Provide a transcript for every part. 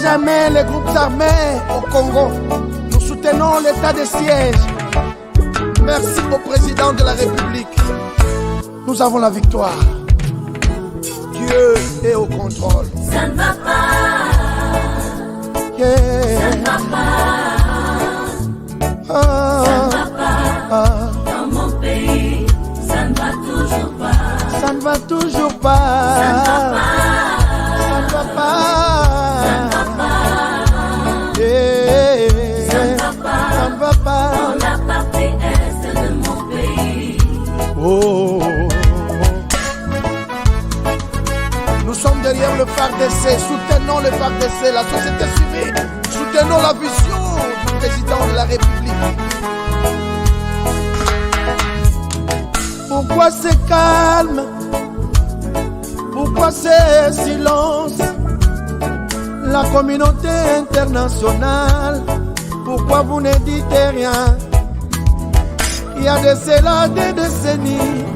jamais les groupes armés au Congo. Nous soutenons l'état de siège. Merci au président de la République. Nous avons la victoire. Dieu est au contrôle. Ça ne va pas. Yeah. Ça ne va pas. Ça ne va pas. Dans mon pays, ça ne va toujours pas. Ça ne va toujours pas. Ça ne va pas. Ça ne va pas. Ça ne va pas. Yeah. Ça ne va pas. Ça ne va pas. Dans la partie est de mon pays. Oh. Nous sommes derrière le FARDC, soutenons le FARDC, la société civile, soutenons la vision du président de la République. Pourquoi c'est calme? Pourquoi c'est silence? La communauté internationale, pourquoi vous ne dites rien? Il y a de cela des décennies.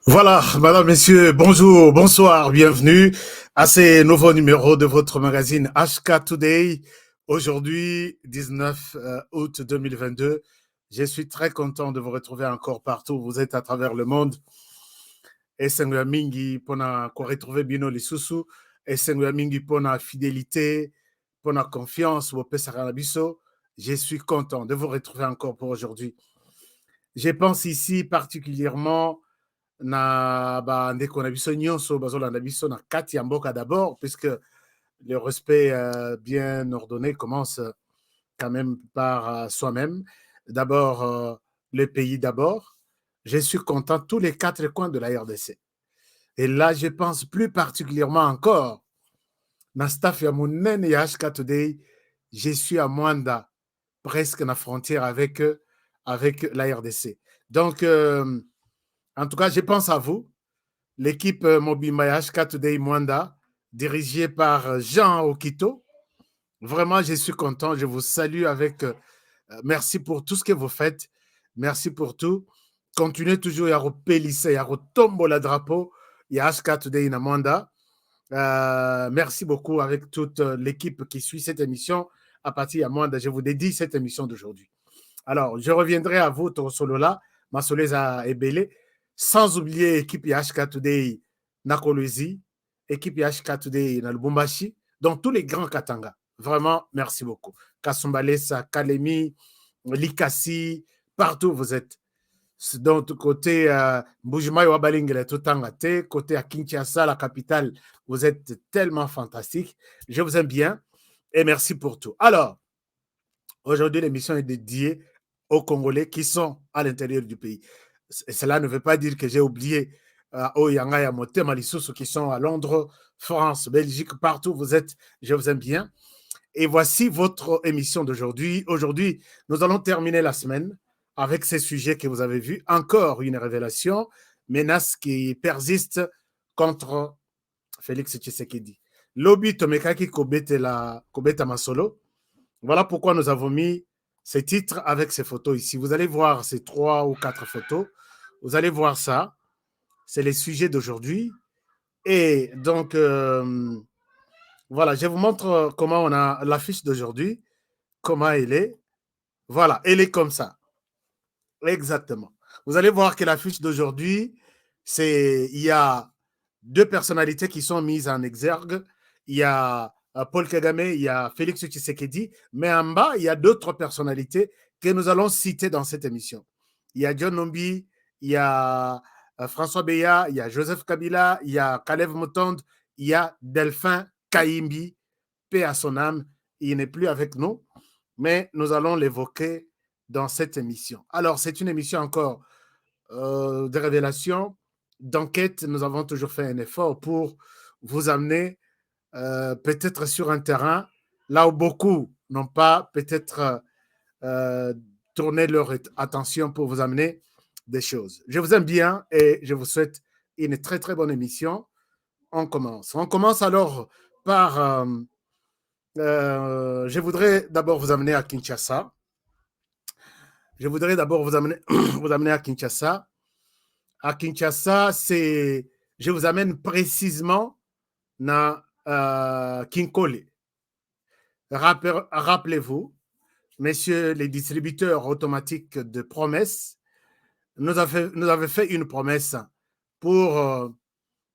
Voilà, madame, messieurs, bonjour, bonsoir, bienvenue à ce nouveau numéro de votre magazine HK Today. Aujourd'hui, 19 août 2022, je suis très content de vous retrouver encore partout où vous êtes à travers le monde. Et Sengoya Mingi pour retrouver Bino Lisusu, et Sengoya Mingi pour la fidélité, pour la confiance, je suis content de vous retrouver encore pour aujourd'hui. Je pense ici particulièrement na ndeko na biso nyonso bazolanda biso na kati ya mboka d'abord, puisque le respect bien ordonné commence quand même par soi-même. D'abord, le pays d'abord. Je suis content tous les quatre coins de la RDC. Et là, je pense plus particulièrement encore na staff ya monene ya HK Today. Je suis à Mwanda, presque na frontière avec la RDC. Donc, en tout cas, je pense à vous, l'équipe Mobimba HK Today Mwanda, dirigée par Jean Okito. Vraiment, je suis content. Je vous salue avec merci pour tout ce que vous faites. Merci pour tout. Continuez toujours à repélisser, à retomber le drapeau. Il y a HK Today in Mwanda. Merci beaucoup avec toute l'équipe qui suit cette émission à partir de Mwanda. Je vous dédie cette émission d'aujourd'hui. Alors, je reviendrai à vous, Torosolola, Masoleza Ebele. Sans oublier l'équipe HK Today na Kolwezi, équipe HK Today na Lubumbashi, dans tous les grands Katanga. Vraiment, merci beaucoup. Kasumbalesa, Kalemi, Likasi, partout où vous êtes. Donc, côté Mbujimai Wabalingele, Totangate, côté à Kinshasa, la capitale, vous êtes tellement fantastique. Je vous aime bien et merci pour tout. Alors, aujourd'hui, l'émission est dédiée aux Congolais qui sont à l'intérieur du pays. Et cela ne veut pas dire que j'ai oublié Oyanga et Motema Lisusu qui sont à Londres, France, Belgique, partout où vous êtes, je vous aime bien. Et voici votre émission d'aujourd'hui. Aujourd'hui, nous allons terminer la semaine avec ces sujets que vous avez vus. Encore une révélation, menace qui persiste contre Félix Tshisekedi. Lobby Tomekaki Kobeta Masolo. Voilà pourquoi nous avons mis ces titres avec ces photos ici. Vous allez voir ces 3 ou 4 photos. Vous allez voir ça. C'est les sujets d'aujourd'hui. Et donc, voilà, je vous montre comment on a l'affiche d'aujourd'hui. Comment elle est. Voilà, elle est comme ça. Exactement. Vous allez voir que l'affiche d'aujourd'hui, il y a deux personnalités qui sont mises en exergue. Il y a Paul Kagame, il y a Félix Tshisekedi, mais en bas, il y a d'autres personnalités que nous allons citer dans cette émission. Il y a John Nombi, il y a François Beya, il y a Joseph Kabila, il y a Kalev Mutonde, il y a Delphin Kayimbi, paix à son âme. Il n'est plus avec nous, mais nous allons l'évoquer dans cette émission. Alors, c'est une émission encore de révélation, d'enquête. Nous avons toujours fait un effort pour vous amener peut-être sur un terrain là où beaucoup n'ont pas peut-être tourné leur attention pour vous amener des choses. Je vous aime bien et je vous souhaite une très très bonne émission. On commence. On commence alors par... je voudrais d'abord vous amener à Kinshasa. Je voudrais d'abord vous amener à Kinshasa. À Kinshasa, je vous amène précisément dans Kinkole. Rappelez-vous, messieurs les distributeurs automatiques de promesses, nous avons fait une promesse pour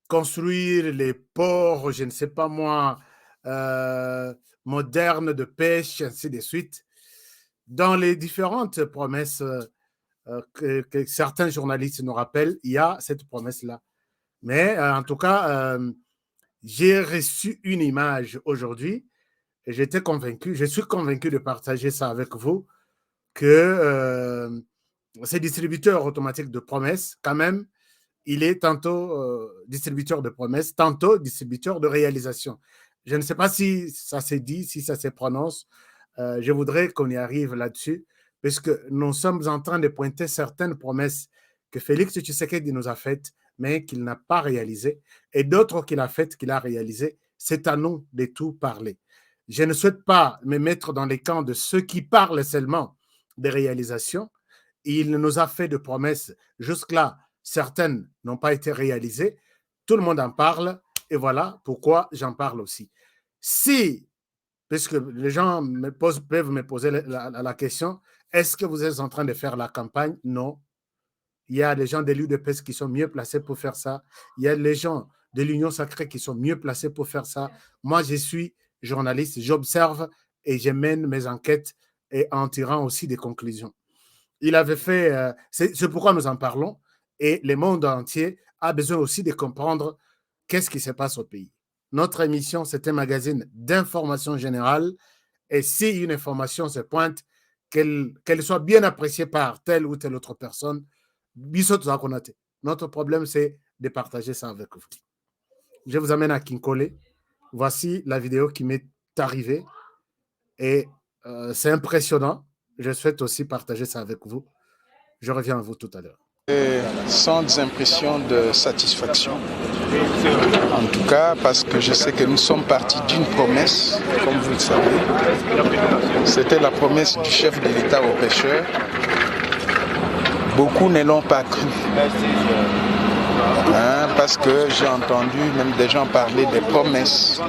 construire les ports, je ne sais pas moi, modernes de pêche, ainsi de suite. Dans les différentes promesses que certains journalistes nous rappellent, il y a cette promesse-là. Mais en tout cas, j'ai reçu une image aujourd'hui et je suis convaincu de partager ça avec vous, que ces distributeurs automatiques de promesses, quand même, il est tantôt distributeur de promesses, tantôt distributeur de réalisation. Je ne sais pas si ça s'est dit, si ça se prononce. Je voudrais qu'on y arrive là-dessus, puisque nous sommes en train de pointer certaines promesses que Félix Tshisekedi nous a faites, mais qu'il n'a pas réalisées, et d'autres qu'il a faites, qu'il a réalisées. C'est à nous de tout parler. Je ne souhaite pas me mettre dans les camps de ceux qui parlent seulement des réalisations. Il nous a fait de promesses. Jusque-là, certaines n'ont pas été réalisées. Tout le monde en parle, et voilà pourquoi j'en parle aussi. Si, puisque les gens peuvent me poser la question, est-ce que vous êtes en train de faire la campagne? Non. Il y a des gens de l'UDPS qui sont mieux placés pour faire ça. Il y a les gens de l'Union sacrée qui sont mieux placés pour faire ça. Moi, je suis journaliste, j'observe et je mène mes enquêtes et en tirant aussi des conclusions. Il avait fait, c'est pourquoi nous en parlons, et le monde entier a besoin aussi de comprendre qu'est-ce qui se passe au pays. Notre émission, c'est un magazine d'information générale, et si une information se pointe, qu'elle soit bien appréciée par telle ou telle autre personne, notre problème, c'est de partager ça avec vous. Je vous amène à Kinkole. Voici la vidéo qui m'est arrivée, et c'est impressionnant. Je souhaite aussi partager ça avec vous. Je reviens à vous tout à l'heure. Sans des impressions de satisfaction. En tout cas, parce que je sais que nous sommes partis d'une promesse, comme vous le savez. C'était la promesse du chef de l'État aux pêcheurs. Beaucoup ne l'ont pas cru. Parce que j'ai entendu même des gens parler des promesses,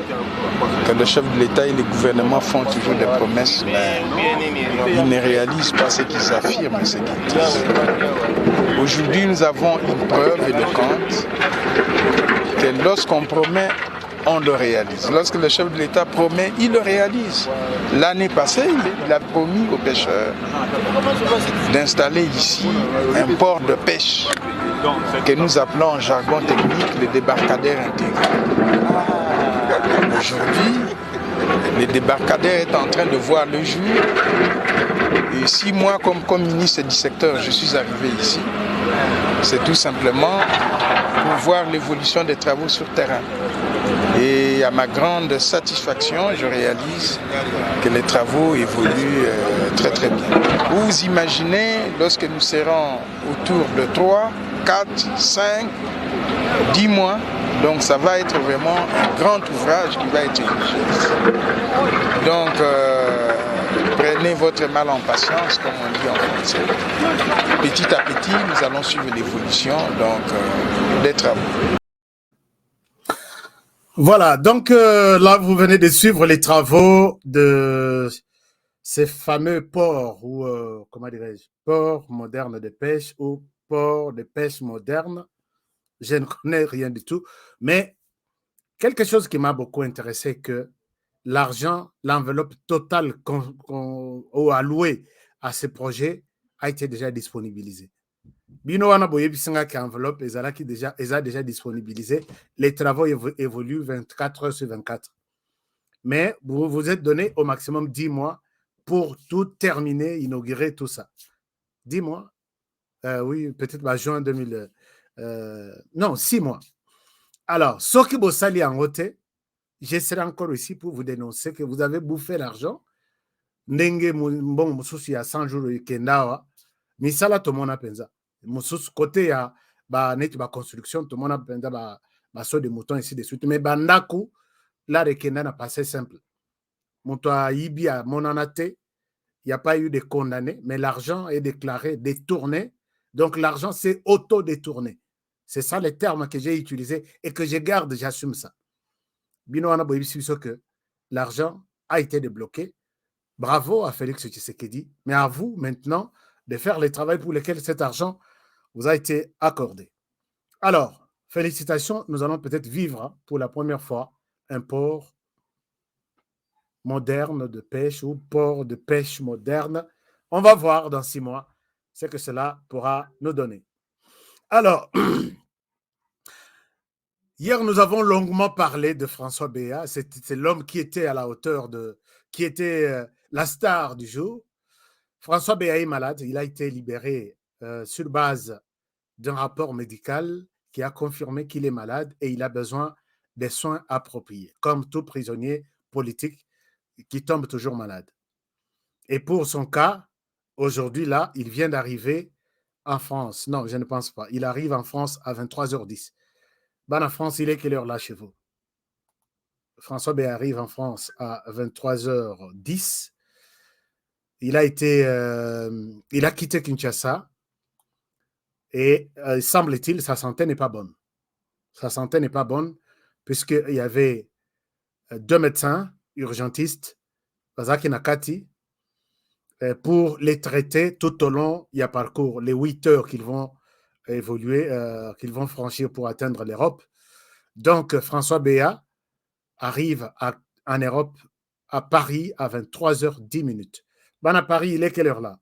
que le chef de l'État et le gouvernement font toujours des promesses, mais ils ne réalisent pas ce qu'ils affirment et ce qu'ils disent. Aujourd'hui, nous avons une preuve éloquente que lorsqu'on promet, on le réalise. Lorsque le chef de l'État promet, il le réalise. L'année passée, il a promis aux pêcheurs d'installer ici un port de pêche que nous appelons en jargon technique le débarcadère intégré. Aujourd'hui, le débarcadère est en train de voir le jour. Et si moi, comme ministre du secteur, je suis arrivé ici, c'est tout simplement pour voir l'évolution des travaux sur terrain. Et à ma grande satisfaction, je réalise que les travaux évoluent très très bien. Vous imaginez, lorsque nous serons autour de 3, 4, 5, 10 mois, donc ça va être vraiment un grand ouvrage qui va être érigé. Donc, prenez votre mal en patience, comme on dit en français. Petit à petit, nous allons suivre l'évolution des travaux. Voilà, donc là, vous venez de suivre les travaux de ces fameux ports, ou comment dirais-je, ports modernes de pêche, ou ports de pêche modernes. je ne connais rien du tout. Mais quelque chose qui m'a beaucoup intéressé, que l'argent, l'enveloppe totale qu'on allouée à ce projet a été déjà disponibilisée. Bino wana boye bisinga ki enveloppe ezalaki déjà disponibilisé. Les travaux évoluent 24 heures sur 24. Mais vous vous êtes donné au maximum 10 mois pour tout terminer, inaugurer tout ça. 10 mois. Oui, peut-être juin 2000. Non, 6 mois. Alors, ce qui vous sali en côté, je serai encore ici pour vous dénoncer que vous avez bouffé l'argent. Ndenge bon mususu ya 100 jours kendawa. Misala to mona penza. Mususu côté ya ba neti ba construction to mona penza ba saut de mouton ici de suite. Mais bandaku là de kenda n'a passé simple. Moto a ibi a monanate. Il n'y a pas eu de condamné, mais l'argent est déclaré détourné. Donc, l'argent, c'est auto-détourné. C'est ça les termes que j'ai utilisés et que je garde, j'assume ça. Bino wana boyebi biso que l'argent a été débloqué. Bravo à Félix Tshisekedi, mais à vous maintenant de faire le travail pour lequel cet argent vous a été accordé. Alors, félicitations, nous allons peut-être vivre pour la première fois un port moderne de pêche ou port de pêche moderne. On va voir dans 6 mois ce que cela pourra nous donner. Alors, hier, nous avons longuement parlé de François Béat. C'est l'homme qui était à la hauteur qui était la star du jour. François Béat est malade. Il a été libéré sur base d'un rapport médical qui a confirmé qu'il est malade et il a besoin des soins appropriés, comme tout prisonnier politique qui tombe toujours malade. Et pour son cas, aujourd'hui, là, il vient d'arriver en France. Non, je ne pense pas. Il arrive en France à 23h10. Ben, en France, il est quelle heure là chez vous? François B arrive en France à 23h10. Il a quitté Kinshasa et semble-t-il, sa santé n'est pas bonne. Sa santé n'est pas bonne puisqu'il y avait 2 médecins urgentistes, Bazaki Nakati, pour les traiter tout au long du parcours, les 8 heures qu'ils vont évoluer, qu'ils vont franchir pour atteindre l'Europe. Donc, François Béat arrive en Europe, à Paris, à 23h10. Ben, à Paris, il est quelle heure là?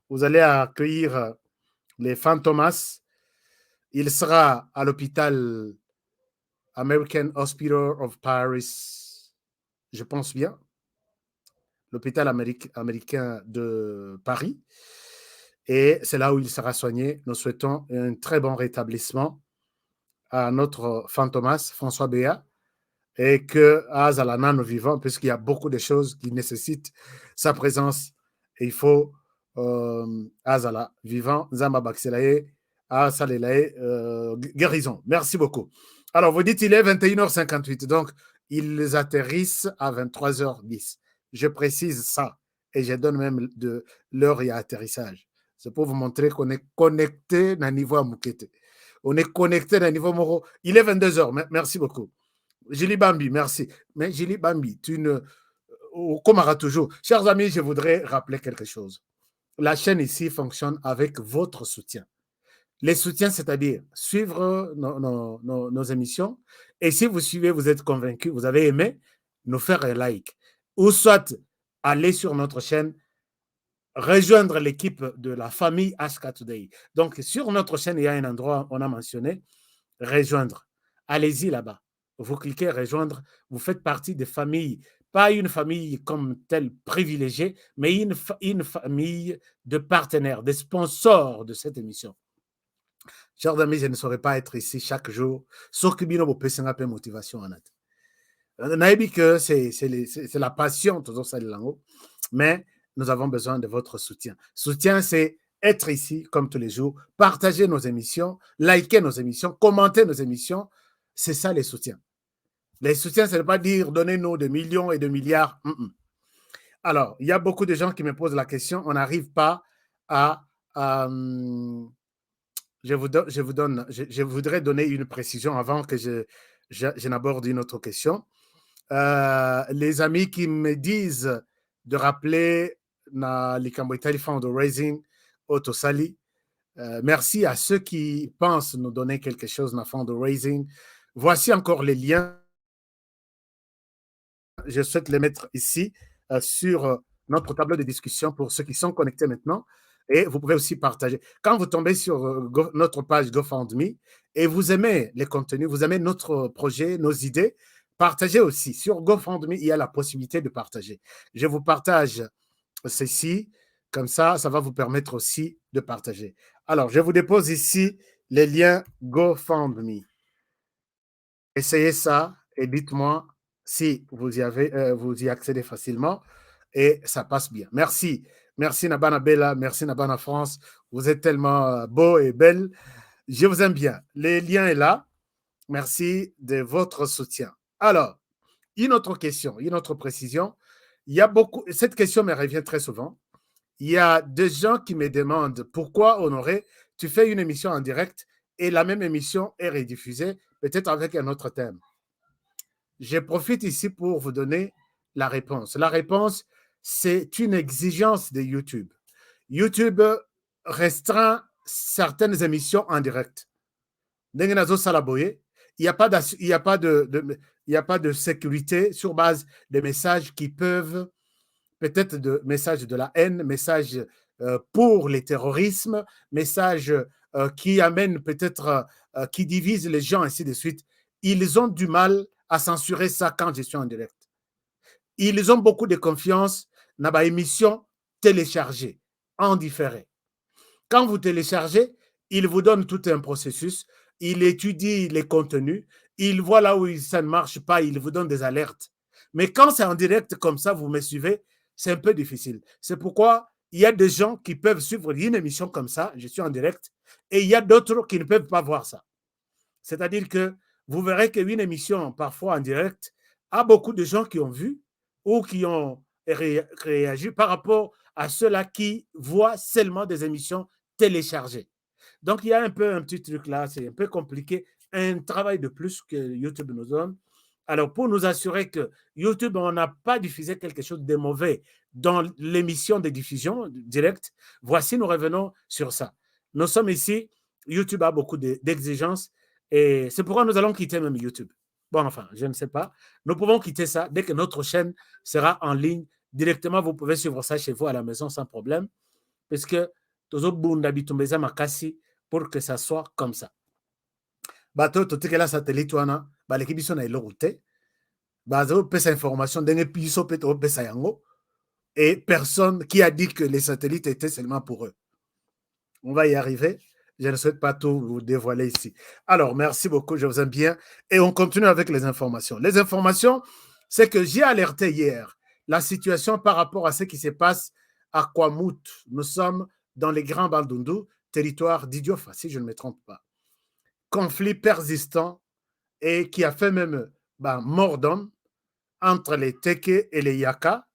Vous allez accueillir les Fantomas. Il sera à l'hôpital American Hospital of Paris, je pense bien, l'hôpital américain de Paris. Et c'est là où il sera soigné. Nous souhaitons un très bon rétablissement à notre Fantomas, François Béat, et que Azalana nous vivons, puisqu'il y a beaucoup de choses qui nécessitent sa présence. Et il faut Azala vivant, Zamba Bakselaye, Asalelaye, guérison. Merci beaucoup. Alors, vous dites il est 21h58, donc ils atterrissent à 23h10. Je précise ça et je donne même de l'heure et atterrissage. C'est pour vous montrer qu'on est connecté à niveau à Moukete. On est connecté à niveau Moro. Il est 22h. Merci beaucoup. Julie Bambi, merci. Mais Julie Bambi, tu ne... Comme toujours. Chers amis, je voudrais rappeler quelque chose. La chaîne ici fonctionne avec votre soutien. Les soutiens, c'est-à-dire suivre nos émissions. Et si vous suivez, vous êtes convaincu, vous avez aimé, nous faire un like. Ou soit aller sur notre chaîne, rejoindre l'équipe de la famille HK Today. Donc, sur notre chaîne, il y a un endroit, on a mentionné, rejoindre. Allez-y là-bas. Vous cliquez rejoindre, vous faites partie des familles, pas une famille comme telle privilégiée, mais une famille de partenaires, des sponsors de cette émission. Chers amis, je ne saurais pas être ici chaque jour, sauf que bino peut un peu motivation en net. Naïbi que c'est la passion, toujours ça, mais nous avons besoin de votre soutien. Soutien, c'est être ici comme tous les jours, partager nos émissions, liker nos émissions, commenter nos émissions. C'est ça les soutiens. Les soutiens, ce n'est pas dire donnez-nous des millions et de milliards. Alors, il y a beaucoup de gens qui me posent la question, on n'arrive pas à... Je voudrais donner une précision avant que je n'aborde une autre question. Les amis qui me disent de rappeler na likambo itali fundraising Otosali, Merci à ceux qui pensent nous donner quelque chose dans fundraising. Voici encore les liens. Je souhaite les mettre ici sur notre tableau de discussion pour ceux qui sont connectés maintenant. Et vous pouvez aussi partager. Quand vous tombez sur notre page GoFundMe et vous aimez les contenus, vous aimez notre projet, nos idées, partagez aussi. Sur GoFundMe, il y a la possibilité de partager. Je vous partage ceci. Comme ça, ça va vous permettre aussi de partager. Alors, je vous dépose ici les liens GoFundMe. Essayez ça et dites-moi si vous y accédez facilement et ça passe bien. Merci. Merci Nabana Bella, merci Nabana France. Vous êtes tellement beau et belle. Je vous aime bien. Les liens sont là. Merci de votre soutien. Alors, une autre question, une autre précision. Il y a beaucoup, cette question me revient très souvent. Il y a des gens qui me demandent pourquoi, Honoré, tu fais une émission en direct et la même émission est rediffusée, peut-être avec un autre thème. Je profite ici pour vous donner la réponse. La réponse, c'est une exigence de YouTube. YouTube restreint certaines émissions en direct. Il n'y a pas de sécurité sur base des messages qui peuvent, peut-être de messages de la haine, messages pour les terrorismes, messages qui amènent peut-être, qui divisent les gens, ainsi de suite. Ils ont du mal à censurer ça quand je suis en direct. Ils ont beaucoup de confiance dans ma émission téléchargée, en différé. Quand vous téléchargez, il vous donne tout un processus, il étudie les contenus, il voit là où ça ne marche pas, il vous donne des alertes. Mais quand c'est en direct comme ça, vous me suivez, c'est un peu difficile. C'est pourquoi il y a des gens qui peuvent suivre une émission comme ça, je suis en direct, et il y a d'autres qui ne peuvent pas voir ça. C'est-à-dire que vous verrez qu'une émission, parfois en direct, a beaucoup de gens qui ont vu ou qui ont réagi par rapport à ceux-là qui voient seulement des émissions téléchargées. Donc, il y a un petit truc là, c'est un peu compliqué, un travail de plus que YouTube nous donne. Alors, pour nous assurer que YouTube, on n'a pas diffusé quelque chose de mauvais dans l'émission de diffusion directe, voici, nous revenons sur ça. Nous sommes ici, YouTube a beaucoup d'exigences et c'est pourquoi nous allons quitter même YouTube. Bon, enfin, je ne sais pas. Nous pouvons quitter ça dès que notre chaîne sera en ligne. Directement, vous pouvez suivre ça chez vous à la maison sans problème, parce que pour que ça soit comme ça. Bato totekela satellite wana baleki biso na eloko te bazo pesa information ndenge biso pe to pesa yango et personne qui a dit que les satellites étaient seulement pour eux. On va y arriver. Je ne souhaite pas tout vous dévoiler ici. Alors, merci beaucoup, je vous aime bien. Et on continue avec les informations. Les informations, c'est que j'ai alerté hier la situation par rapport à ce qui se passe à Kwamut. Nous sommes dans les Grands Bandundu, territoire d'Idiofa, si je ne me trompe pas. Conflit persistant et qui a fait même mort d'homme entre les Teke et les Yaka.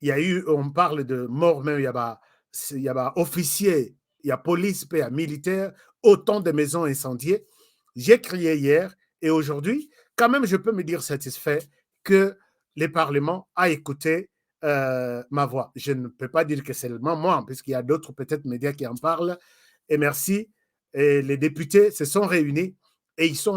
Il y a eu, on parle de mort même, il y a officiers, il y a police, il y a militaires, autant de maisons incendiées. J'ai crié hier et aujourd'hui, quand même, je peux me dire satisfait que le Parlement a écouté ma voix. Je ne peux pas dire que c'est seulement moi, puisqu'il y a d'autres peut-être médias qui en parlent. Et merci. Et les députés se sont réunis et ils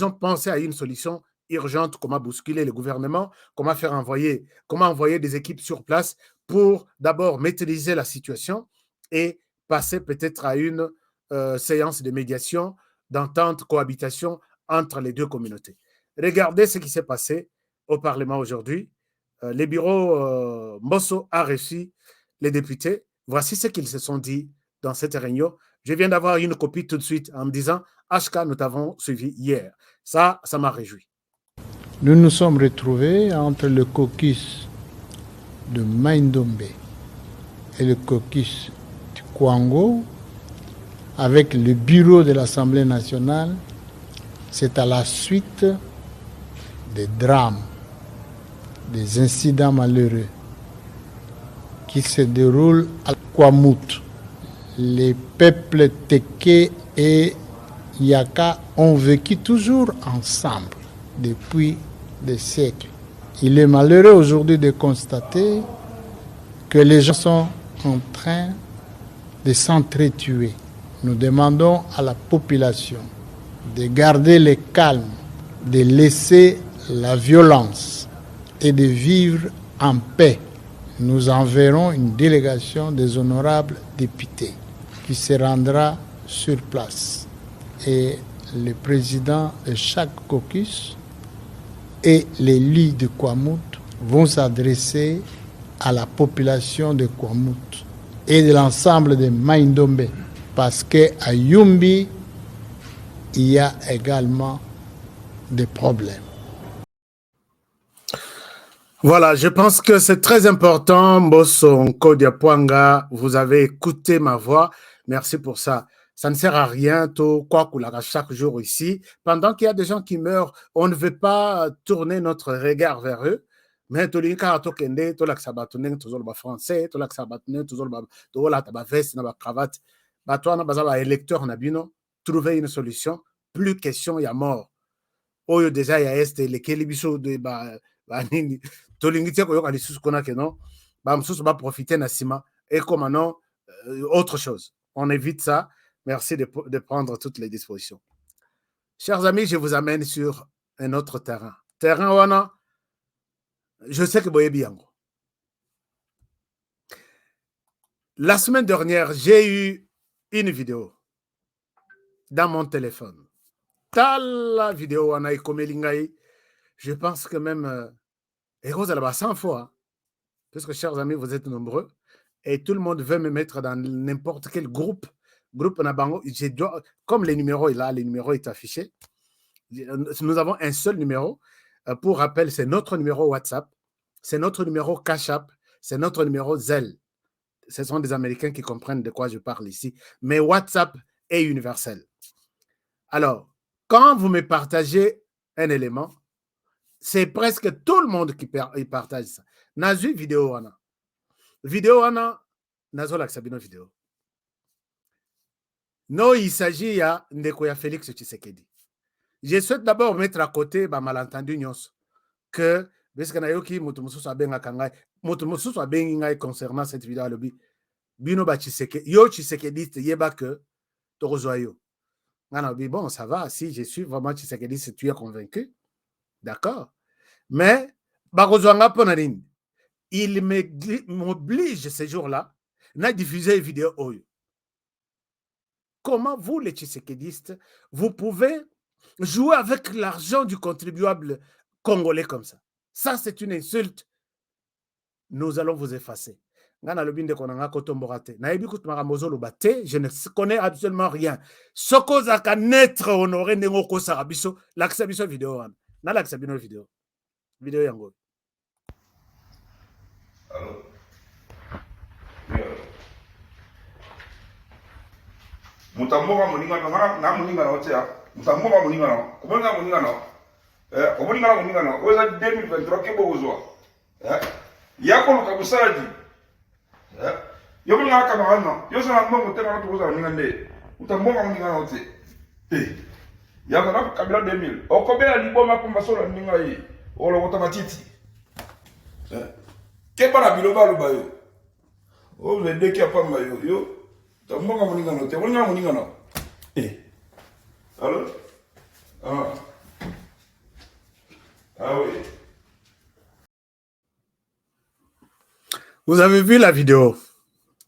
ont pensé à une solution urgente, comment bousculer le gouvernement, comment envoyer des équipes sur place pour d'abord maîtriser la situation et passer peut-être à une séance de médiation, d'entente, cohabitation entre les deux communautés. Regardez ce qui s'est passé au Parlement aujourd'hui. Le bureau Mosso a reçu les députés. Voici ce qu'ils se sont dit dans cette réunion. Je viens d'avoir une copie tout de suite en me disant « HK, nous t'avons suivi hier ». Ça m'a réjoui. Nous nous sommes retrouvés entre le caucus de Maindombe et le caucus du Kwango avec le bureau de l'Assemblée nationale. C'est à la suite des drames, des incidents malheureux qui se déroulent à Kwamut. Les peuples Teke et Yaka ont vécu toujours ensemble depuis des siècles. Il est malheureux aujourd'hui de constater que les gens sont en train de s'entretuer. Nous demandons à la population de garder le calme, de laisser la violence et de vivre en paix. Nous enverrons une délégation des honorables députés qui se rendra sur place. Et le président de chaque caucus et l'élu de Kwamut vont s'adresser à la population de Kwamut et de l'ensemble de Maïndombe, parce qu'à Yumbi, il y a également des problèmes. Voilà, je pense que c'est très important, Mbosso Nkodiapwanga, vous avez écouté ma voix, merci pour ça. Ça ne sert à rien, quoi qu'on a chaque jour ici. Pendant qu'il y a des gens qui meurent, on ne veut pas tourner notre regard vers eux. Mais tout le monde kende, tout le monde toujours le français, tout le monde toujours le veste, la cravate. Toi, on a électeur, on a bino, trouver une solution. Plus question, il y a mort. Oyo déjà il y a est les kelibiso de nini. Tout le monde ko yoka lisusu kona ke non. Ba msusu ba profiter na sima et comme non autre chose. On évite ça. Merci de prendre toutes les dispositions. Chers amis, je vous amène sur un autre terrain. Terrain wana, je sais que boye biango. La semaine dernière, j'ai eu une vidéo dans mon téléphone. La vidéo wana ikomelingai. Je pense que même et vous allez 100 fois. Parce que chers amis, vous êtes nombreux et tout le monde veut me mettre dans n'importe quel groupe Nabango, comme les numéros est là, les numéros est affiché. Nous avons un seul numéro. Pour rappel, c'est notre numéro WhatsApp, c'est notre numéro Cash App, c'est notre numéro Zelle. Ce sont des Américains qui comprennent de quoi je parle ici. Mais WhatsApp est universel. Alors, quand vous me partagez un élément, c'est presque tout le monde qui partage ça. Nazu vidéo wana. Vidéo wana, nazo laksabino vidéo. Non, il s'agit de Ndekoya Félix Tshisekedi. Je souhaite d'abord mettre à côté ma malentendu nyos que parce que nayoki mutumosusu abenga kangai mutumosusu abengi ngai concernant cette vidéo lobby bino ba Tshisekedi yo Tshisekedi yeba que tokozwa yo. Ngana bi bon ça va si je suis vraiment Tshisekedi si tu es convaincu. D'accord. Mais bakozwanga pona nini? Il m'oblige ces jours-là na diffuser une vidéo oyo. Comment vous, les Tshisekedistes, vous pouvez jouer avec l'argent du contribuable congolais comme ça? Ça, c'est une insulte. Nous allons vous effacer. Je ne connais absolument rien. Ce qu'on a naître honoré n'engoko sarabiso, l'axabiso vidéo. Na l'axabino vidéo. Vidéo yango. Allô? Mutamboka muningana na muningana otia mutamboka muningana kubonga muningana kubonga muningana oza 2023 ke bozwa yako lukabusalaji yobonga kamana yosa na mbongo tena watu kuza muningande mutamboka muningana otia yako na kabila 2000 okobela liboma kumba sola ninga yi olokota matiti ke bana biloba lubayo o le deki apamba yo Tamboka muningano, te wonga muningano. Allô? Ah. Ah oui. Vous avez vu la vidéo.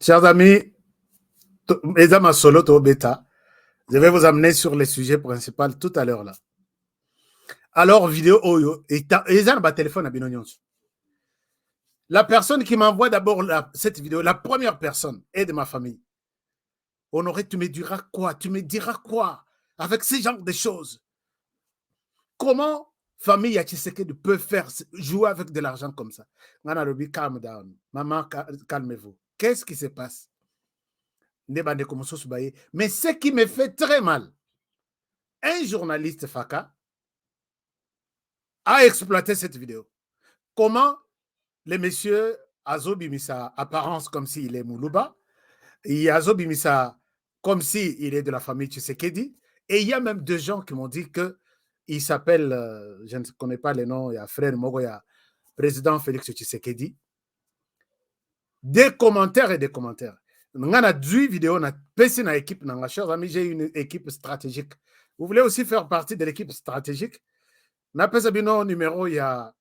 Chers amis, les amis solo to bêta, je vais vous amener sur le sujet principal tout à l'heure là. Alors, vidéo oyo, et ma téléphone à Binonions. La personne qui m'envoie d'abord cette vidéo, la première personne est de ma famille. Honoré, tu me diras quoi? Tu me diras quoi avec ce genre de choses? Comment famille Tshisekedi peut faire jouer avec de l'argent comme ça? Calm down. Maman, calmez-vous. Qu'est-ce qui se passe? Mais ce qui me fait très mal, un journaliste Faka a exploité cette vidéo. Comment le monsieur Azo Bimisa apparence comme s'il est Moulouba, il y a Azo Bimisa comme s'il est de la famille Tshisekedi, et il y a même deux gens qui m'ont dit qu'il s'appelle, je ne connais pas les noms, il y a frère Mogo, il y a président Félix Tshisekedi. Des commentaires et des commentaires. On a 18 vidéos, on a PC dans l'équipe. Chers amis, j'ai une équipe stratégique. Vous voulez aussi faire partie de l'équipe stratégique? On a PC bino numéro, il y a...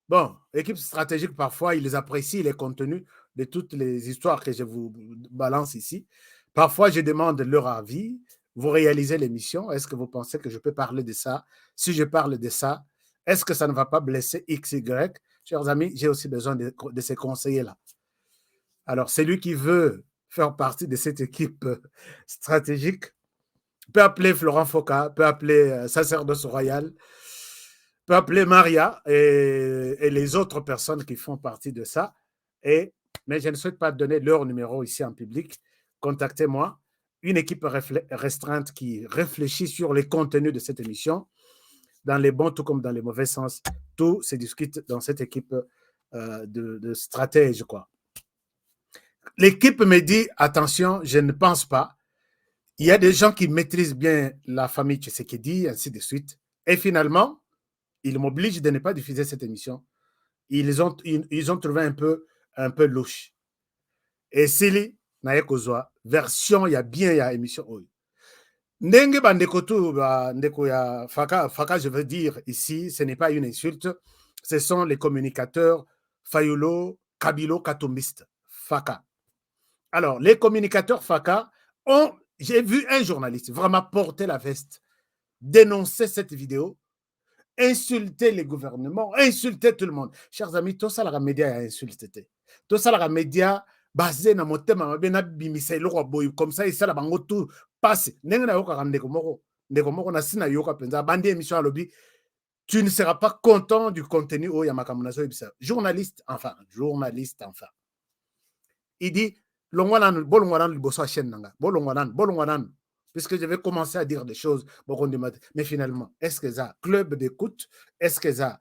Bon, l'équipe stratégique, parfois, ils apprécient les contenus de toutes les histoires que je vous balance ici. Parfois, je demande leur avis. Vous réalisez l'émission. Est-ce que vous pensez que je peux parler de ça? Si je parle de ça, est-ce que ça ne va pas blesser X, Y? Chers amis, j'ai aussi besoin de ces conseillers-là. Alors, celui qui veut faire partie de cette équipe stratégique peut appeler Florent Foka, peut appeler Sacerdoce Royal, peut appeler Maria et les autres personnes qui font partie de ça. Mais je ne souhaite pas donner leur numéro ici en public. Contactez-moi. Une équipe restreinte qui réfléchit sur les contenus de cette émission, dans les bons tout comme dans les mauvais sens. Tout se discute dans cette équipe de stratèges, quoi. L'équipe me dit, attention, je ne pense pas. Il y a des gens qui maîtrisent bien la famille Tshisekedi, ainsi de suite. Et finalement, ils m'obligent de ne pas diffuser cette émission. Ils ont trouvé un peu louche. Et Sili, Nayekozwa, version, il y a bien, il y a émission. Ndenge Bandekotu, Ndeko ya Faka, je veux dire ici, ce n'est pas une insulte. Ce sont les communicateurs Fayolo, Kabilo, Katombiste, Faka. Alors, les communicateurs Faka j'ai vu un journaliste vraiment porter la veste, dénoncer cette vidéo, insulter les gouvernements, insulter tout le monde. Chers amis, tout ça, la média a insulté. Tout ça, la média basé dans mon thème, comme ça, ça, la bango tout passe. Tu ne seras pas content du contenu. Journaliste, enfin. Il dit, puisque je vais commencer à dire des choses. Mais finalement, est-ce que c'est un club d'écoute? Est-ce que c'est un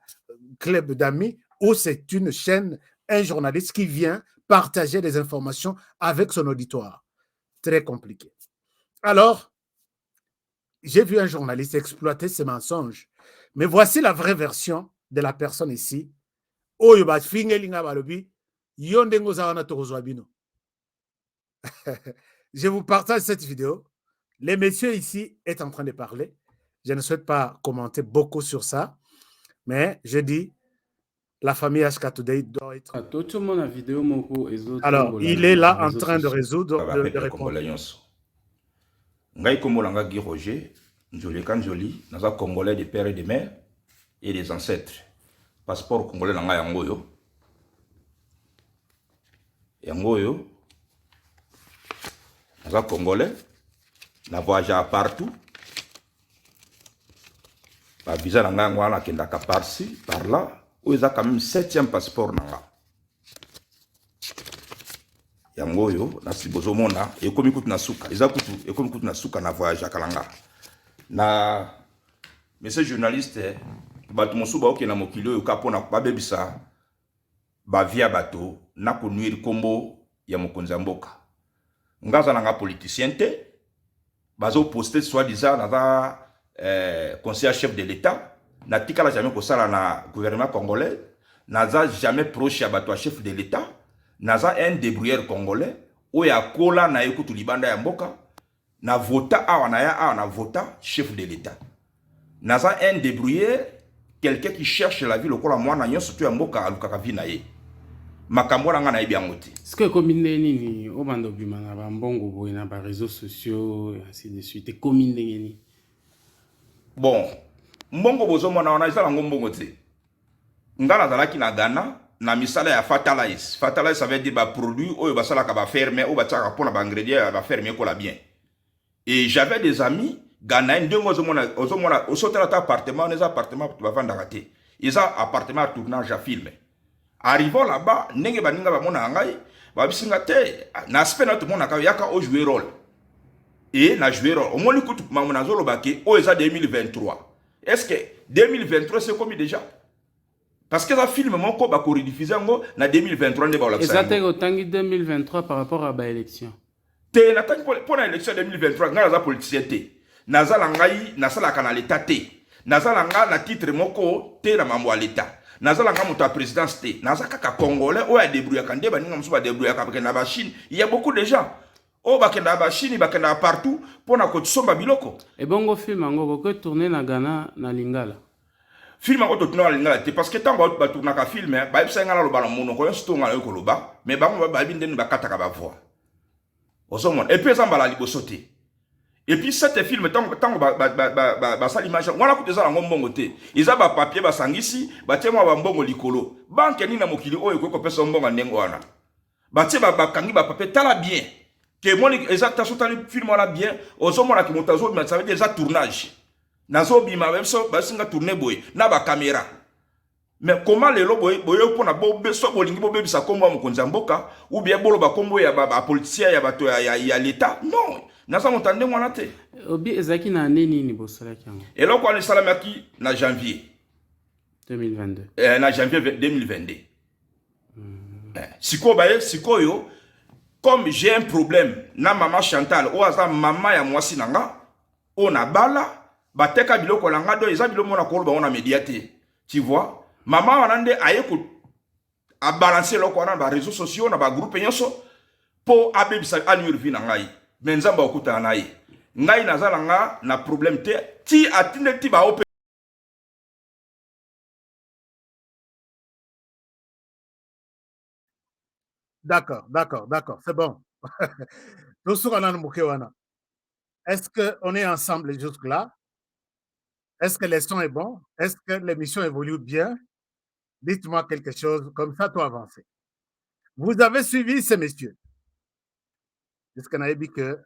club d'amis? Ou c'est une chaîne, un journaliste qui vient partager des informations avec son auditoire? Très compliqué. Alors, j'ai vu un journaliste exploiter ces mensonges. Mais voici la vraie version de la personne ici. Je vous partage cette vidéo. Les messieurs ici est en train de parler. Je ne souhaite pas commenter beaucoup sur ça, mais je dis, la famille HK Today doit être... Alors, il est là en train de résoudre, de répondre. Ngai Komolanga Guy Roger, Njoli Kanjoli, naza Congolais des pères et des mères et des ancêtres. Passeport congolais nanga yangoyo. Yangoyo. Naza Congolais. Na voyagé partout. Ba visa nanga ngwana kendaka par-ci, par-là. Où ils ont quand même 7e passeport nanga. Yangoyo, nasi bozomona, ekomi kutu na suka. Eza kutu, ekomi kutu na suka na voyage kalanga. Na monsieur journaliste, batu mosu ba oke na mokili oyo kapona ba bebisa ba via bato na ko nuire kombo ya mokonzi ya mboka. Ngaza nanga politicien te, bazo poster soi-disant na conseiller chef de l'État, na tikala jamais ko sala na gouvernement congolais, naza jamais proche ya bato chef de l'État. Naza un débrouillard congolais oya kola na ekutu libanda ya mboka na vota awa na ya awa na vota chef de l'État. Naza un débrouillard, quelqu'un qui cherche la vie lokola mwana nyonso tu ya mboka alukaka vi na ye. Makambo na nga na yebi yango te. Est-ce que commune nini obando bima na ba mbongo boye na ba réseaux sociaux ainsi de suite commune nini? Bon, mbongo bozo mona ona izala mbongo te. Ngala zalaki na Ghana. Na misala ya Fatalize. Fatalize, ça veut dire bah produit ou bah ça la kaba fermer ou bah ça pour la ingrédient va fermer quoi la bien. Et j'avais des amis Ghanéens deux mois au sauter à appartement les appartements tu vas vendre à rater. Ils ont appartement tournage à filmer. Arrivant là-bas, nenge baninga ba mona ngai ba bisinga te na aspect notre mona ka yaka au jouer rôle. Et na jouer rôle. Au moins le coup mamona zolo bake o eza 2023. Est-ce que 2023 c'est comme déjà? Parce que ça film mon ko ba ko rediffuser ngo na 2023 ne ba la. Exactement autant 2023 par rapport à ba élection. Te na tangi pour la élection 2023 ngala za politicien te. Nazala ngai na sala kana l'état te. Nazala nga na titre moko te na mambo à l'état. nazala nga moto ya présidence te naza kaka congolais oyo adébrouillaka nde baninga mosusu badébrouillaka bakenda na bachine. Il y a beaucoup de gens oyo bakenda na bachine bakenda partout mpona kosomba biloko. ebongo film yango kokoki tourne na Ghana na Lingala. Film yango totuna na Lingala te parce que ntango batournaka film bayebisa nga naloba na monoko nyonso to nga nayoki koloba mais bango bayebi ndeni bakataka bavoix ozomona epuis eza mbala liboso te. Et puis cet film tango basali image wana kuta eza nango mbongo te eza bapapier basangisi batie mwa bambongo likolo banke nini na mokili oyo ekoki kopesa mbongo ndenge wana batie bakangi bapapier tala bien ke moni eza taso tali film wana bien ozomonaki moto azobima ça veut dire eza tournage nazobima basinga tourne boye na bacaméra. Mais comment lelo boye mpona so bolingi bobebisa kombo ya mokonzi ya mboka ou bien boloba kombo ya bapoliticien ya bato ya l'état non naza moto ndenge wana te. Obi ezalaki na ane nini bosalaki yango? Eloko wana esalamaki na janvier 2022. Na janvier 2022. Sikoyo comme j'ai un problème na maman Chantal o aza mama ya mwasi nanga o na bala bateka biloko langa do eza biloko na koloba ona médiaté. Tu vois maman wana nde ayeko a balancer loko wana ba réseaux sociaux na ba groupe nyonso po abebisa anur vi na ngai mais nzamba okuta na ye ngai nazala nga na problème te ti atinde ti ba ope. D'accord, c'est bon. Est-ce qu'on est ensemble jusque-là? Est-ce que le son est bon? Est-ce que l'émission évolue bien? Dites-moi quelque chose, comme ça, toi avancer. Vous avez suivi ces messieurs. Puisqu'on a dit que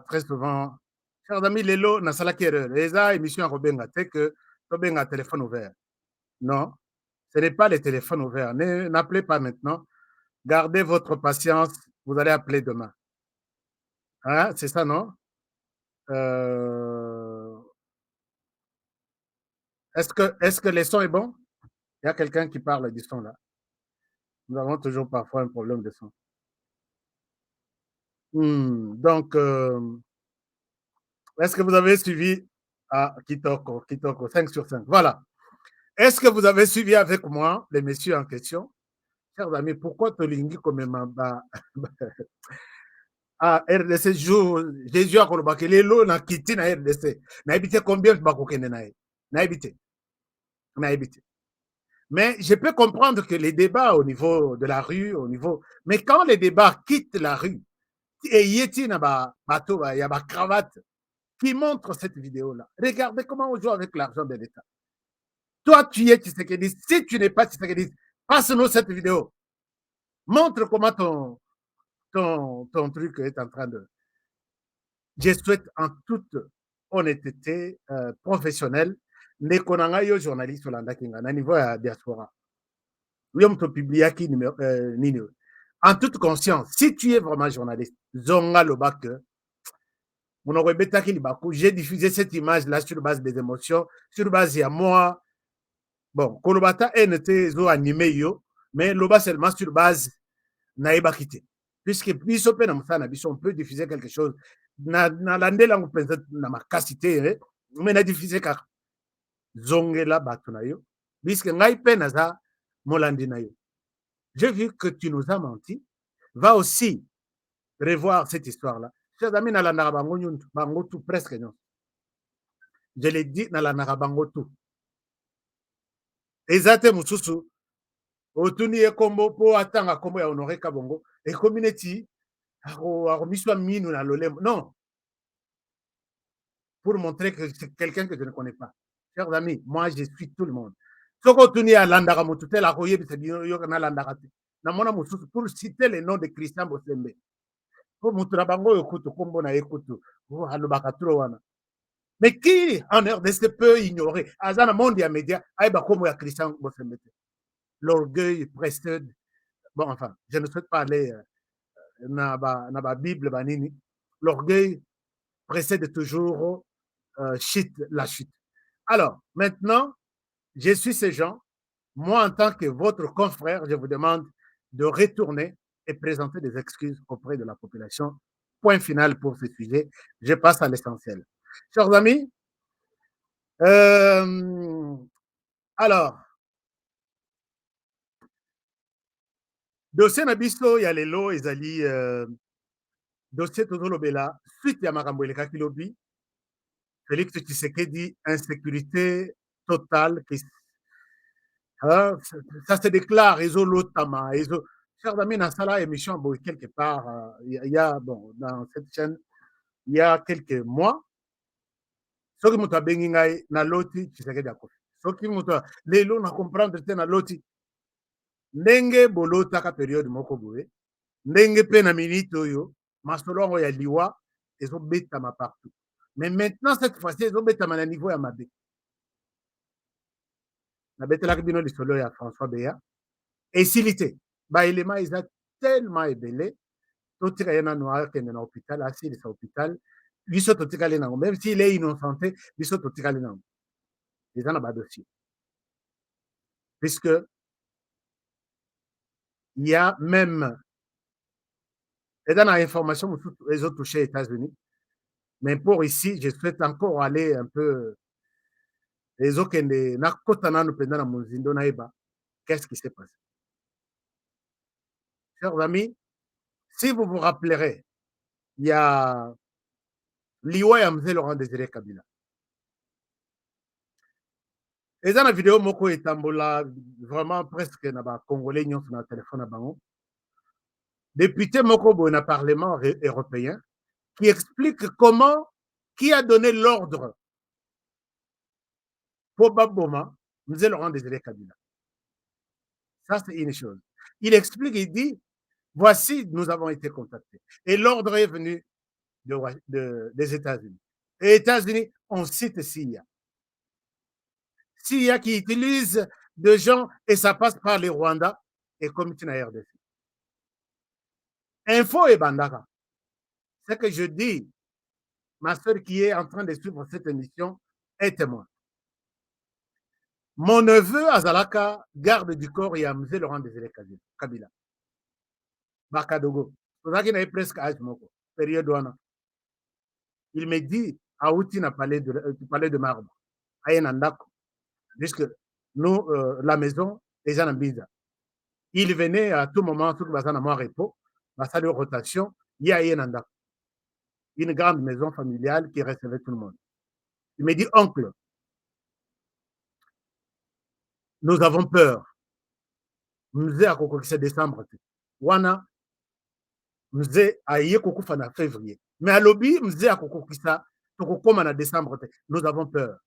très souvent, chers amis, Lelo, na salaki erreur. Les émissions à Robenga, c'est que Robenga téléphone ouvert. Non, ce n'est pas les téléphones ouverts. N'appelez pas maintenant. Gardez votre patience. Vous allez appeler demain. Hein, c'est ça, non? Est-ce que le son est bon? Il y a quelqu'un qui parle du son là. Nous avons toujours parfois un problème de son. Donc, est-ce que vous avez suivi Kitoko, 5 sur 5. Voilà. Est-ce que vous avez suivi avec moi les messieurs en question? Chers amis, pourquoi Tolingi comme RDC jour Jésus a kolobaki lelo na kiti na RDC na habité combien bakokende na habité mais je peux comprendre que les débats au niveau de la rue mais quand les débats quittent la rue et yeti na bato ya ba cravate qui montre cette vidéo là, regardez comment on joue avec l'argent de l'État. Toi tu es Tshisekedi, si tu n'es pas Tshisekedi, passe-nous cette vidéo, montre comment ton truc est en train de... Je souhaite en toute honnêteté professionnelle, nekonanga yo journaliste olanda kinga na niveau ya diaspora. Oui, on peut publier qui nini. En toute conscience, si tu es vraiment journaliste, zonga le bac, j'ai diffusé cette image là sur base des émotions, sur base de moi. Bon, kolobata NT zo animé yo, mais loba seulement sur base naïba quitté. Puisque biso pe na musana biso on peut diffuser quelque chose na landela ngo penza na makasité mais na diffuser ka zongela bato na yo puisque ngai pe naza molandi na yo. J'ai vu que tu nous as menti. Va aussi revoir cette histoire là. Chers amis, na landaka bango tout presque non. Je l'ai dit na landaka bango tout. Ezate mususu otuni ekombo po atanga kombo ya Honoré Kabongo et community miswa minu na lolembo. Non. Pour montrer que c'est quelqu'un que je ne connais pas. Chers amis, moi je suis tout le monde. Soko tuni ya landaka mututel akoye bisebino yo na landaka te. Na mona mususu pour citer le nom de Christian Bosembe. Pour mutura bango yokutu kombo na ekutu. Oh halobaka tro wana. Mais qui en RDC peut ignorer azana monde ya média aiba kombo ya Christian Bosembe. L'orgueil précède. Bon, enfin, je ne souhaite pas aller dans la Bible, banini. L'orgueil précède toujours la chute. Alors, maintenant, je suis ces gens. Moi, en tant que votre confrère, je vous demande de retourner et présenter des excuses auprès de la population. Point final pour ce sujet. Je passe à l'essentiel. Chers amis, alors, dossier na biso ya lelo ezali dossier tozolobela suite ya makambo elekaki lobi Félix Tshisekedi insécurité totale qui hein, ça se déclare ezolotama ezo chers amis nasala émission boy quelque part il y a bon dans cette chaîne il y a quelques mois soki moto abengi ngai naloti Tshisekedi akufi soki moto lelo na comprendre te naloti ndenge bolotaka periode moko boye ndenge mpe na minute oyo masolo yango ya liwa ezobetama partout mais maintenant cette fois-ci ezobetama na niveau ya mabe nabetelaki bino lisolo ya François Beya esili te baelema eza tellement ebele totika ye nano akende na hôpital asilisa hôpital biso totikali nango même s'il est innocenté biso totikali nango eza na badossier puisque il y a même eza na information mosusu ezotouche États-Unis mais pour ici je souhaite encore aller un peu ezokende nakota nano mpenza na mozindo nayeba qu'est-ce qui s'est passé chers amis si vous vous rappellerez il y a liwa ya mzee Laurent Désiré Kabila eza na video moko etambola vraiment presque na bacongolais nyonso na telefone na bango député moko boye na parlement européen qui explique comment qui a donné l'ordre pour baboma mzee Laurent Désiré Kabila. Ça c'est une chose. Il explique, il dit voici nous avons été contactés et l'ordre est venu des États-Unis. Et États-Unis on cite CIA. CIA qui utilise des gens et ça passe par les Rwandais et comme tu n'as RDC. Info et bandaka. Ce que je dis, ma soeur qui est en train de suivre cette émission est témoin. Mon neveu Azalaka, garde du corps et Amzé Laurent Désiré Kabila. Bakadogo. C'est ça qu'il a presque âge moko. Période wana. Il me dit, Aouti n'a parlé de marbre. Ayenandako. Puisque nous, la maison, les gens en biza. Il venait à tout moment, tout le bazan à moi repos, ma salle de rotation, il y a Ayenandako. Une grande maison familiale qui recevait tout le monde. Il me dit, oncle, nous avons peur. Mzee akokokisa décembre. Wana, mzee aye kokufa na février. Mais à l'obi, mzee akokokisa, tokokoma na décembre. Nous avons peur.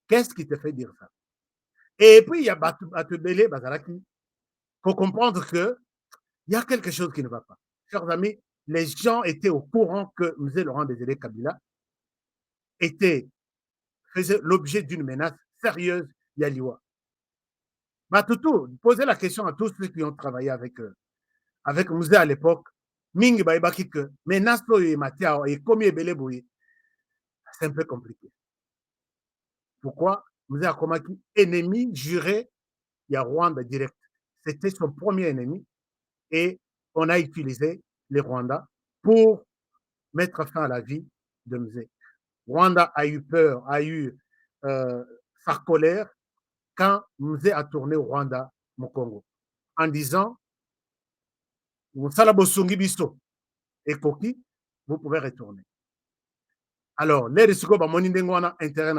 Qu'est-ce qui te fait dire ça? Et puis, il y a Batubele, Bazaraki. Il faut comprendre que il y a quelque chose qui ne va pas. Chers amis, les gens étaient au courant que Mzee Laurent Désiré Kabila faisait l'objet d'une menace sérieuse, Yaliwa. Batoutou, posez la question à tous ceux qui ont travaillé avec Mzee à l'époque. Mingi Baibaki que menace et Matia et comme Beléboué, c'est un peu compliqué. Pourquoi? Mzee Akomaki, ennemi juré, il y a Rwanda direct. C'était son premier ennemi et on a utilisé les Rwandais pour mettre fin à la vie de Mzee. Rwanda a eu peur, a eu sa colère quand Mzee a tourné au Rwanda, au Congo, en disant Salabosungi Biso et Koki, vous pouvez retourner. Alors, les risques intérêt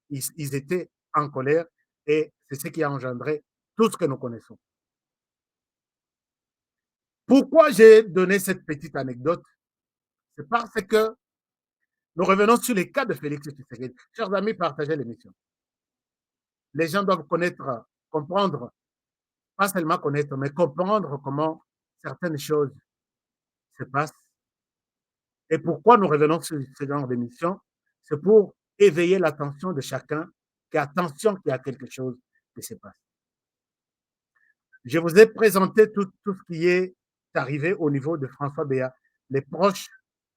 ils étaient en colère et c'est ce qui a engendré tout ce que nous connaissons. Pourquoi j'ai donné cette petite anecdote? C'est parce que nous revenons sur les cas de Félix Tshisekedi. Chers amis, partagez l'émission. Les gens doivent connaître, comprendre, pas seulement connaître, mais comprendre comment certaines choses se passent. Et pourquoi nous revenons sur ce genre d'émission? C'est pour éveiller l'attention de chacun, qui a attention qu'il y a quelque chose qui se passe. Je vous ai présenté tout ce qui est arrivé au niveau de François Beya, les proches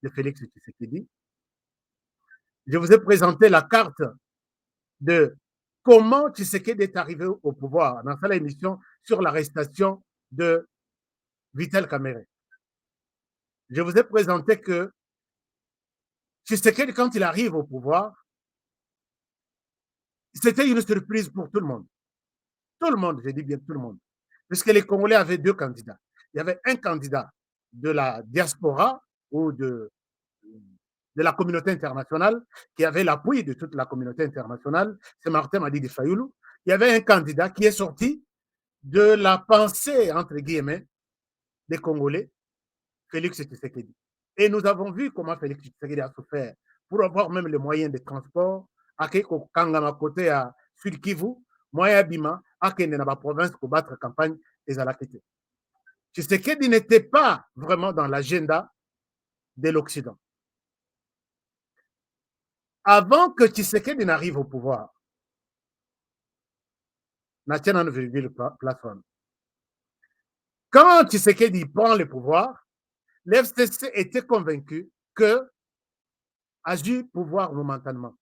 de Félix Tshisekedi. Je vous ai présenté la carte de comment Tshisekedi est arrivé au pouvoir dans cette émission sur l'arrestation de Vital Kamerhe. Je vous ai présenté que Tshisekedi, quand il arrive au pouvoir, c'était une surprise pour tout le monde. tout le monde, je dis bien tout le monde, puisque les Congolais avaient deux candidats. Il y avait un candidat de la diaspora ou de la communauté internationale, qui avait l'appui de toute la communauté internationale, c'est Martin Madidi Fayoulou. Il y avait un candidat qui est sorti de la pensée, entre guillemets, des Congolais, Félix Tshisekedi. Et nous avons vu comment Félix Tshisekedi a souffert pour avoir même les moyens de transport, à Kangama côté à Sud Kivu, moyen Bima, à Kenenaba province pour battre campagne des Alakité. Tshisekedi n'était pas vraiment dans l'agenda de l'Occident. Avant que Tshisekedi n'arrive au pouvoir, quand Tshisekedi prend le pouvoir, l'FCC était convaincu que a dû pouvoir momentanément.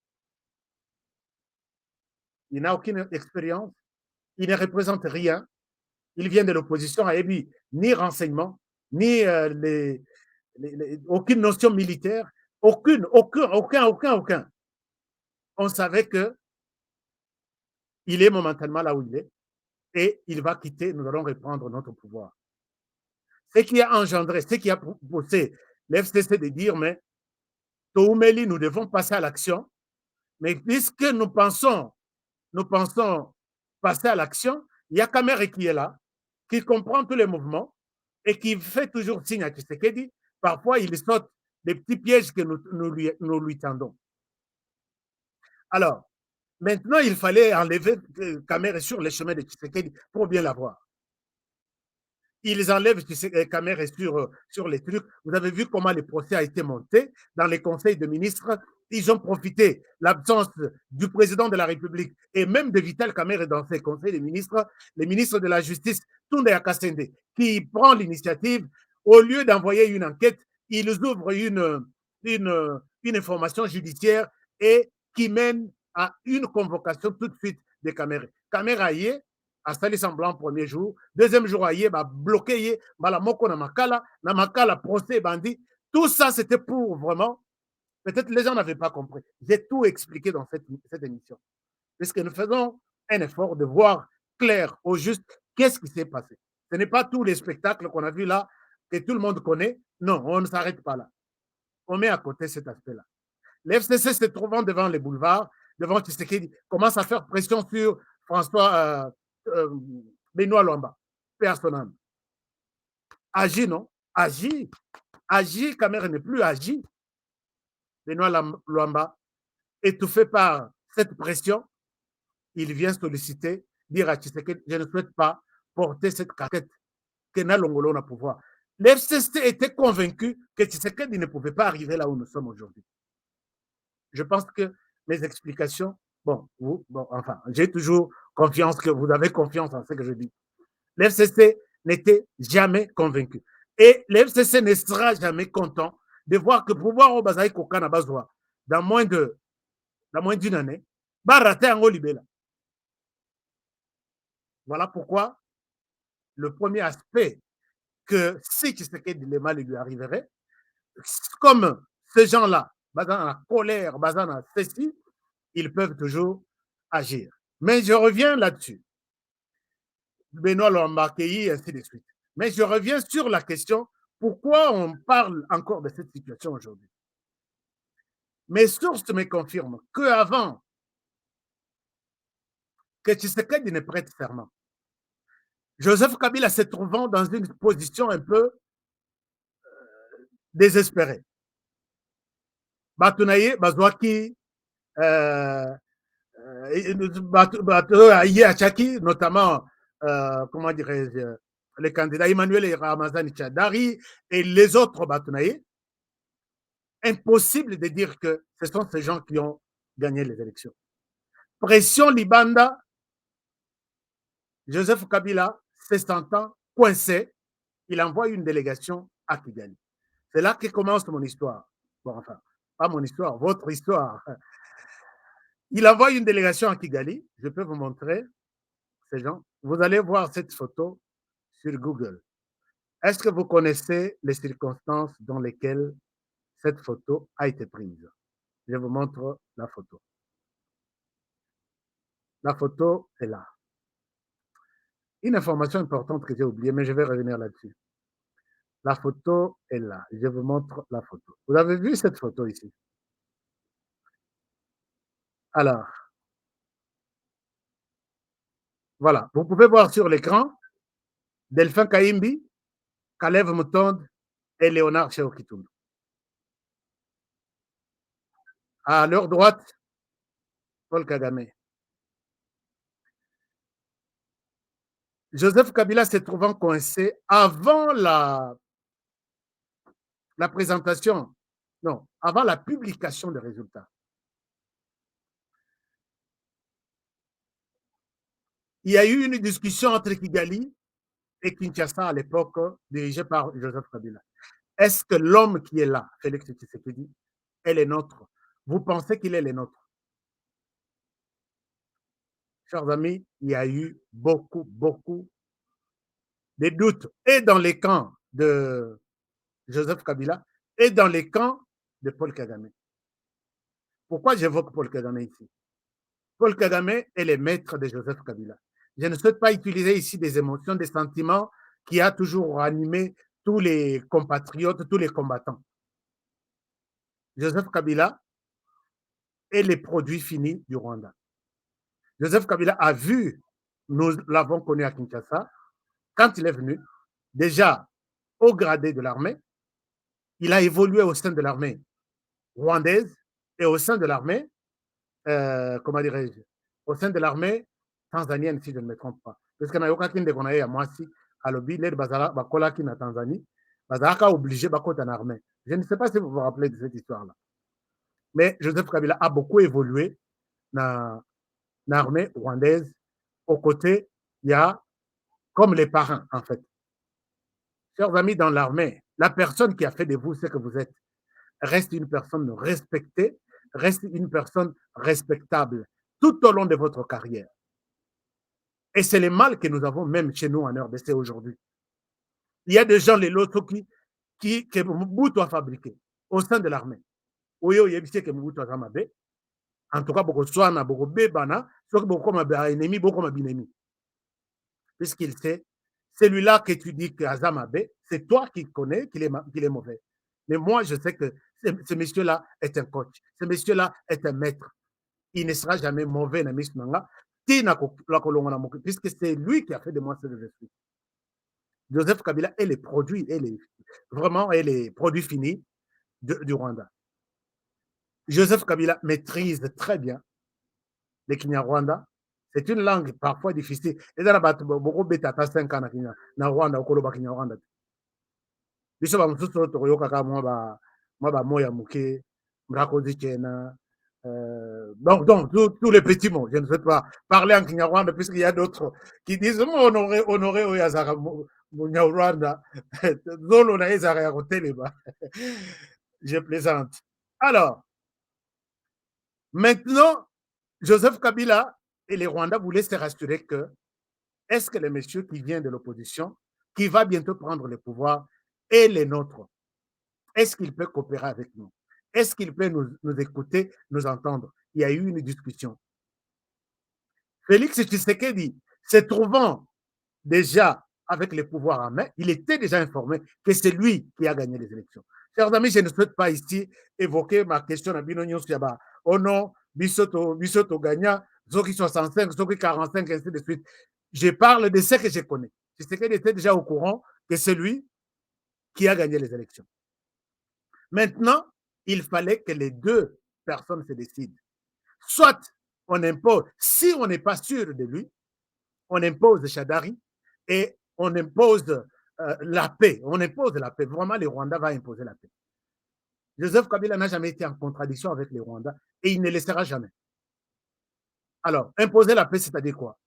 Il n'a aucune expérience, il ne représente rien, il vient de l'opposition, et puis ni renseignement, ni aucune notion militaire, aucun. On savait que il est momentanément là où il est et il va quitter, nous allons reprendre notre pouvoir. Ce qui a engendré, ce qui a poussé l'FCC de dire, mais Toumeli, nous devons passer à l'action, mais puisque nous pensons passer à l'action, il y a Kamere qui est là, qui comprend tous les mouvements et qui fait toujours signe à Tshisekedi. Parfois, il saute des petits pièges que nous lui tendons. Alors, maintenant, il fallait enlever Kamere sur les chemins de Tshisekedi pour bien l'avoir. Ils enlèvent Kamere sur les trucs. Vous avez vu comment le procès a été monté dans les conseils de ministres. Ils ont profité l'absence du président de la République et même de Vital Kamere dans ces conseils de ministres, les ministres de la Justice, Tunde Akasende, qui prend l'initiative. Au lieu d'envoyer une enquête, ils ouvrent une information judiciaire et qui mène à une convocation tout de suite de Kamere. Kamere y est, a sali semblant premier jour, deuxième jour aye ba bloqué ye bala moko na makala procès bandi. Tout ça c'était pour vraiment, peut-être les gens n'avaient pas compris. J'ai tout expliqué dans cette émission, puisque nous faisons un effort de voir clair au juste qu'est-ce qui s'est passé. Ce n'est pas tous les spectacles qu'on a vus là que tout le monde connaît. Non, on ne s'arrête pas là. On met à côté cet aspect-là. L'FCC se trouvant devant les boulevards, devant Tshisekedi, commence à faire pression sur François Benoît Luamba, personnel. Agit, non? Agit. Agit, Kamere n'est plus agi. Benoît Luamba, étouffé par cette pression, il vient solliciter, dire à Tshisekedi, je ne souhaite pas porter cette casquette que n'a Longolo na pouvoir. L'FCC était convaincu que Tshisekedi ne pouvait pas arriver là où nous sommes aujourd'hui. Je pense que mes explications, enfin, j'ai toujours confiance que vous avez confiance en ce que je dis. L'FCC n'était jamais convaincu. Et l'FCC ne sera jamais content de voir que pouvoir au Bazaï Kokana Bazoua, dans moins d'une année, va rater un libéla. Voilà pourquoi le premier aspect que si Tshisekedi le mal lui arriverait, comme ces gens-là, basant la colère, basant la ceci, ils peuvent toujours agir. Mais je reviens là-dessus. Benoît Luamba, ainsi de suite. Mais je reviens sur la question, pourquoi on parle encore de cette situation aujourd'hui? Mes sources me confirment qu'avant que Tshisekedi ne prête serment, Joseph Kabila se trouvant dans une position un peu désespérée. Batunaye, Bazwaki, notamment, comment dirais-je, les candidats Emmanuel Ramazani Tchadari et les autres Batunaye, impossible de dire que ce sont ces gens qui ont gagné les élections. Pression Libanda, Joseph Kabila, se sentant coincé, il envoie une délégation à Kigali. C'est là que commence mon histoire. Bon, enfin, pas mon histoire, votre histoire. Il envoie une délégation à Kigali. Je peux vous montrer ces gens. Vous allez voir cette photo sur Google. Est-ce que vous connaissez les circonstances dans lesquelles cette photo a été prise? Je vous montre la photo. La photo est là. Une information importante que j'ai oubliée, mais je vais revenir là-dessus. La photo est là. Je vous montre la photo. Vous avez vu cette photo ici? Alors, voilà. Vous pouvez voir sur l'écran Delphin Kaimbi, Kalev Mutonde et Léonard Cheokitundu. À leur droite, Paul Kagame. Joseph Kabila se trouvant coincé avant la présentation, non, avant la publication des résultats. Il y a eu une discussion entre Kigali et Kinshasa à l'époque, dirigée par Joseph Kabila. Est-ce que l'homme qui est là, Félix Tshisekedi, est le nôtre? Vous pensez qu'il est le nôtre? Chers amis, il y a eu beaucoup de doutes, et dans les camps de Joseph Kabila, et dans les camps de Paul Kagame. Pourquoi j'évoque Paul Kagame ici? Paul Kagame est le maître de Joseph Kabila. Je ne souhaite pas utiliser ici des émotions, des sentiments qui a toujours animé tous les compatriotes, tous les combattants. Joseph Kabila est le produit fini du Rwanda. Joseph Kabila a vu, nous l'avons connu à Kinshasa, quand il est venu, déjà au gradé de l'armée, il a évolué au sein de l'armée rwandaise et au sein de l'armée, comment dirais-je, au sein de l'armée tanzanienne, si je ne me trompe pas. Parce que nayokaki ndeko na ye ya mwasi alobi lere bakolaki na Tanzanie, bazalaka obligé bakota na armée. Je ne sais pas si vous vous rappelez de cette histoire-là. Mais Joseph Kabila a beaucoup évolué dans l'armée rwandaise. Aux côtés, il y a comme les parents, en fait. Chers amis, dans l'armée, la personne qui a fait de vous ce que vous êtes reste une personne respectée, reste une personne respectable tout au long de votre carrière. Et c'est le mal que nous avons même chez nous en RDC aujourd'hui. Il y a des gens, les lotos que Mobutu a fabriqué au sein de l'armée. Oyo yebise que Mobutu a mabe. En tout cas, beaucoup soana, beaucoup bébana, soit beaucoup ma ennemi, beaucoup ma binemi. Puisqu'il sait, celui-là que tu dis que Azamabé, c'est toi qui connais qu'il est mauvais. Mais moi, je sais que ce monsieur-là est un coach. Ce monsieur-là est un maître. Il ne sera jamais mauvais, puisque c'est lui qui a fait de moi ce que je suis. Joseph Kabila est le produit, vraiment est le produit fini du Rwanda. Joseph Kabila maîtrise très bien le Kinyarwanda. C'est une langue parfois difficile. Et dans la bataille, beaucoup de 5 ans na Rwanda, au Koloba Kinyarwanda. Biso ba mususu tokoyoka ka moi ba moya muke, mrakozi chena. Donc tous les petits mots. Je ne sais pas parler en Kinyarwanda puisqu'il y a d'autres qui disent honoré oyazara Munyarwanda. Zolo na ezara ya koteleba. Je plaisante. Alors, maintenant, Joseph Kabila et les Rwandais voulaient se rassurer que est-ce que le monsieur qui vient de l'opposition, qui va bientôt prendre le pouvoir, est le nôtre? Est-ce qu'il peut coopérer avec nous? Est-ce qu'il peut nous écouter, nous entendre? Il y a eu une discussion. Félix Tshisekedi, se trouvant déjà avec le pouvoir en main, il était déjà informé que c'est lui qui a gagné les élections. Chers amis, je ne souhaite pas ici évoquer ma question à Binonio Siaba. Oh non, Bisoto gagnant, Zoki 65, Zoki 45, ainsi de suite. Je parle de ce que je connais. Tshisekedi était déjà au courant que c'est lui qui a gagné les élections. Maintenant, il fallait que les deux personnes se décident. Soit on impose, si on n'est pas sûr de lui, on impose Shadari et on impose la paix. On impose la paix. Vraiment, le Rwanda va imposer la paix. Joseph Kabila n'a jamais été en contradiction avec les Rwandais et il ne le sera jamais. Alors, imposer la paix, c'est-à-dire quoi?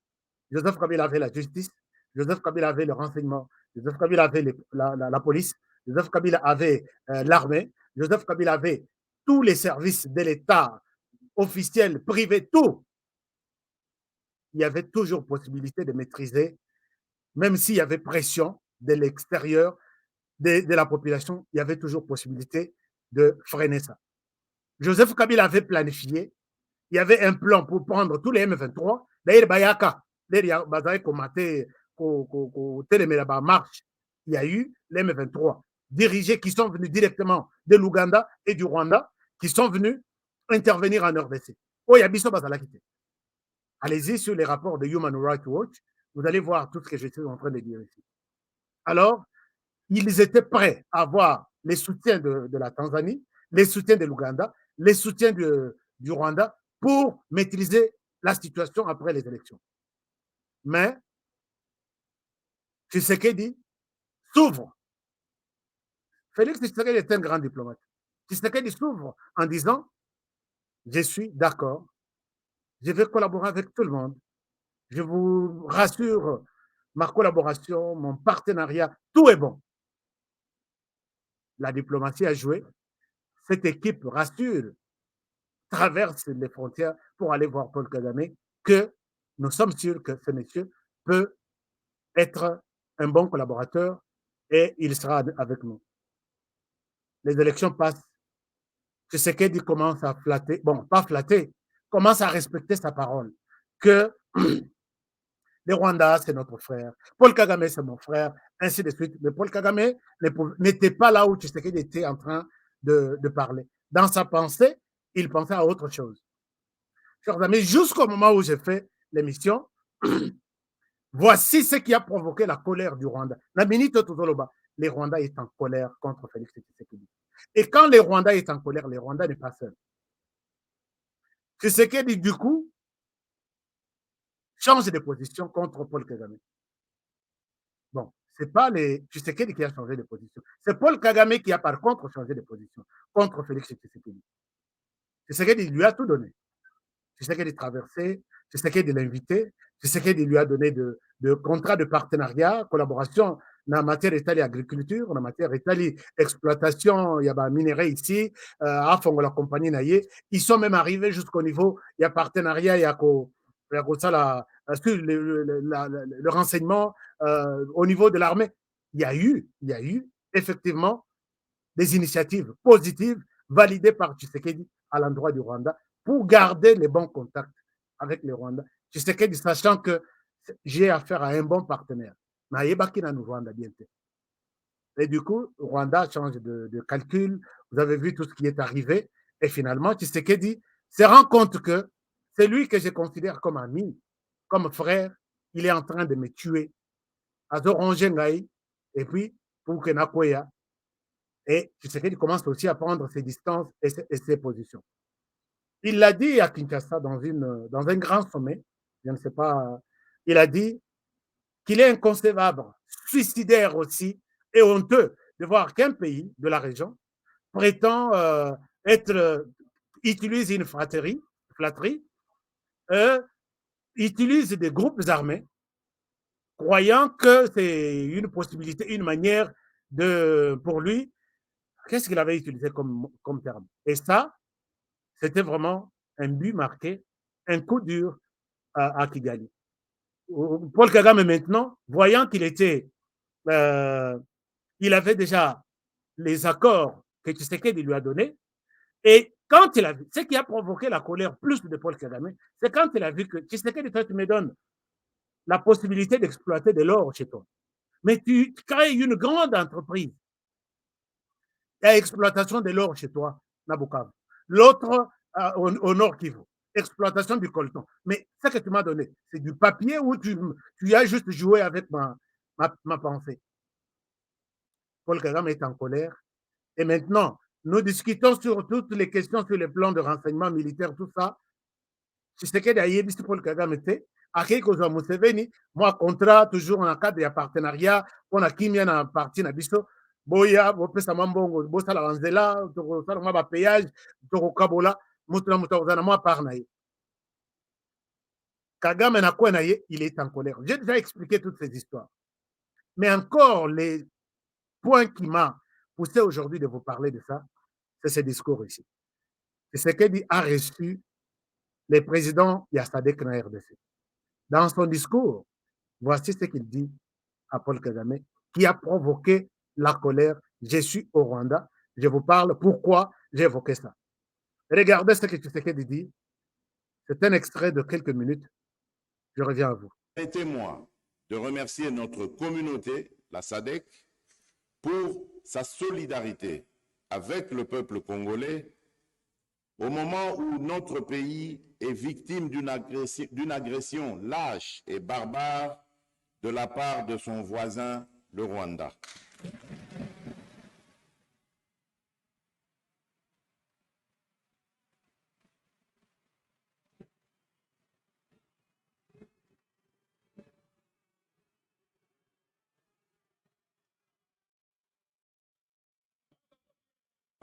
Joseph Kabila avait la justice, Joseph Kabila avait le renseignement, Joseph Kabila avait la police, Joseph Kabila avait l'armée, Joseph Kabila avait tous les services de l'État, officiels, privés, tout. Il y avait toujours possibilité de maîtriser, même s'il y avait pression de l'extérieur, de la population, il y avait toujours possibilité de freiner ça. Joseph Kabila avait planifié, il y avait un plan pour prendre tous les M23, d'ailleurs, Bayaka, d'ailleurs, Bazaï Komate, là-bas marche, il y a eu les M23 dirigés qui sont venus directement de l'Ouganda et du Rwanda, qui sont venus intervenir en RDC. Oh, il y a Bisso Bazalakite. Allez-y sur les rapports de Human Rights Watch, vous allez voir tout ce que je suis en train de dire ici. Alors, ils étaient prêts à avoir les soutiens de la Tanzanie, les soutiens de l'Ouganda, les soutiens du Rwanda pour maîtriser la situation après les élections. Mais Tshisekedi s'ouvre. Félix Tshisekedi est un grand diplomate. Tshisekedi s'ouvre en disant « Je suis d'accord, je vais collaborer avec tout le monde. Je vous rassure, ma collaboration, mon partenariat, tout est bon. » La diplomatie a joué. Cette équipe rassure, traverse les frontières pour aller voir Paul Kagame, que nous sommes sûrs que ce monsieur peut être un bon collaborateur et il sera avec nous. Les élections passent. Tshisekedi commence à flatter, bon, pas flatter, commence à respecter sa parole, que les Rwandais, c'est notre frère, Paul Kagame, c'est mon frère, ainsi de suite. Mais Paul Kagame n'était pas là où Tshisekedi était en train de parler. Dans sa pensée, il pensait à autre chose. Chers amis, jusqu'au moment où j'ai fait l'émission, voici ce qui a provoqué la colère du Rwanda. Les Rwandais sont en colère contre Félix Tshisekedi. Et quand les Rwandais sont en colère, les Rwandais n'est pas seul. Tshisekedi, du coup, change de position contre Paul Kagame. Bon, ce n'est pas les Tshisekedi qui a changé de position. C'est Paul Kagame qui a par contre changé de position contre Félix Tshisekedi. Tshisekedi lui a tout donné. Tshisekedi traversé, Tshisekedi l'invité, Tshisekedi lui a donné de contrats de partenariat, collaboration dans la matière d'Italie agriculture, dans la matière d'Italie exploitation, il y a des minéraux ici, à Fongo la compagnie Naye. Ils sont même arrivés jusqu'au niveau, il y a partenariat, il y a le renseignement au niveau de l'armée. Il y a eu effectivement des initiatives positives validées par Tshisekedi à l'endroit du Rwanda pour garder les bons contacts avec les Rwandais. Tshisekedi, sachant que j'ai affaire à un bon partenaire. Et du coup, Rwanda change de calcul. Vous avez vu tout ce qui est arrivé. Et finalement, Tshisekedi se rend compte que c'est lui que je considère comme ami, comme frère. Il est en train de me tuer. Et puis, pour que Nakoya. Et Tshisekedi commence aussi à prendre ses distances et ses positions. Il l'a dit à Kinshasa dans un grand sommet, je ne sais pas, il a dit qu'il est inconcevable, suicidaire aussi, et honteux de voir qu'un pays de la région prétend utilise une flatterie, utilise des groupes armés, croyant que c'est une possibilité, une manière pour lui, qu'est-ce qu'il avait utilisé comme terme? Et ça, c'était vraiment un but marqué, un coup dur à Kigali. Paul Kagame maintenant, voyant qu'il avait déjà les accords que Tshisekedi lui a donnés, et quand il a vu, ce qui a provoqué la colère plus de Paul Kagame, c'est quand il a vu que Tshisekedi, toi, tu me donnes la possibilité d'exploiter de l'or chez toi, mais tu crées une grande entreprise à exploitation de l'or chez toi, Nabukavu. L'autre au nord Kivu, exploitation du coltan. Mais ce que tu m'as donné, c'est du papier où tu as juste joué avec ma pensée. Paul Kagame est en colère. Et maintenant, nous discutons sur toutes les questions sur les plans de renseignement militaire, tout ça. Si c'est que d'ailleurs, Paul Kagame était, à quelque Museveni, moi, contrat, toujours en cadre de partenariat, on a qui vient en partie, na biso, boya, bopesa mambongo, bosala wanzela, tokosala mwa ba péage, tokokabola, mutu na mutu akozala mwa part na ye. Kagame na quoi na ye, il est en colère. J'ai déjà expliqué toutes ces histoires. Mais encore, les points qui m'a poussé aujourd'hui de vous parler de ça, c'est ce discours ici. Tshisekedi a reçu les présidents Yassadek na RDC. Dans son discours, voici ce qu'il dit à Paul Kagame, qui a provoqué la colère. Je suis au Rwanda, je vous parle pourquoi j'ai évoqué ça. Regardez ce que Tshisekedi dit. C'est un extrait de quelques minutes. Je reviens à vous. Permettez-moi de remercier notre communauté, la SADC, pour sa solidarité avec le peuple congolais au moment où notre pays est victime d'une agression lâche et barbare de la part de son voisin, le Rwanda.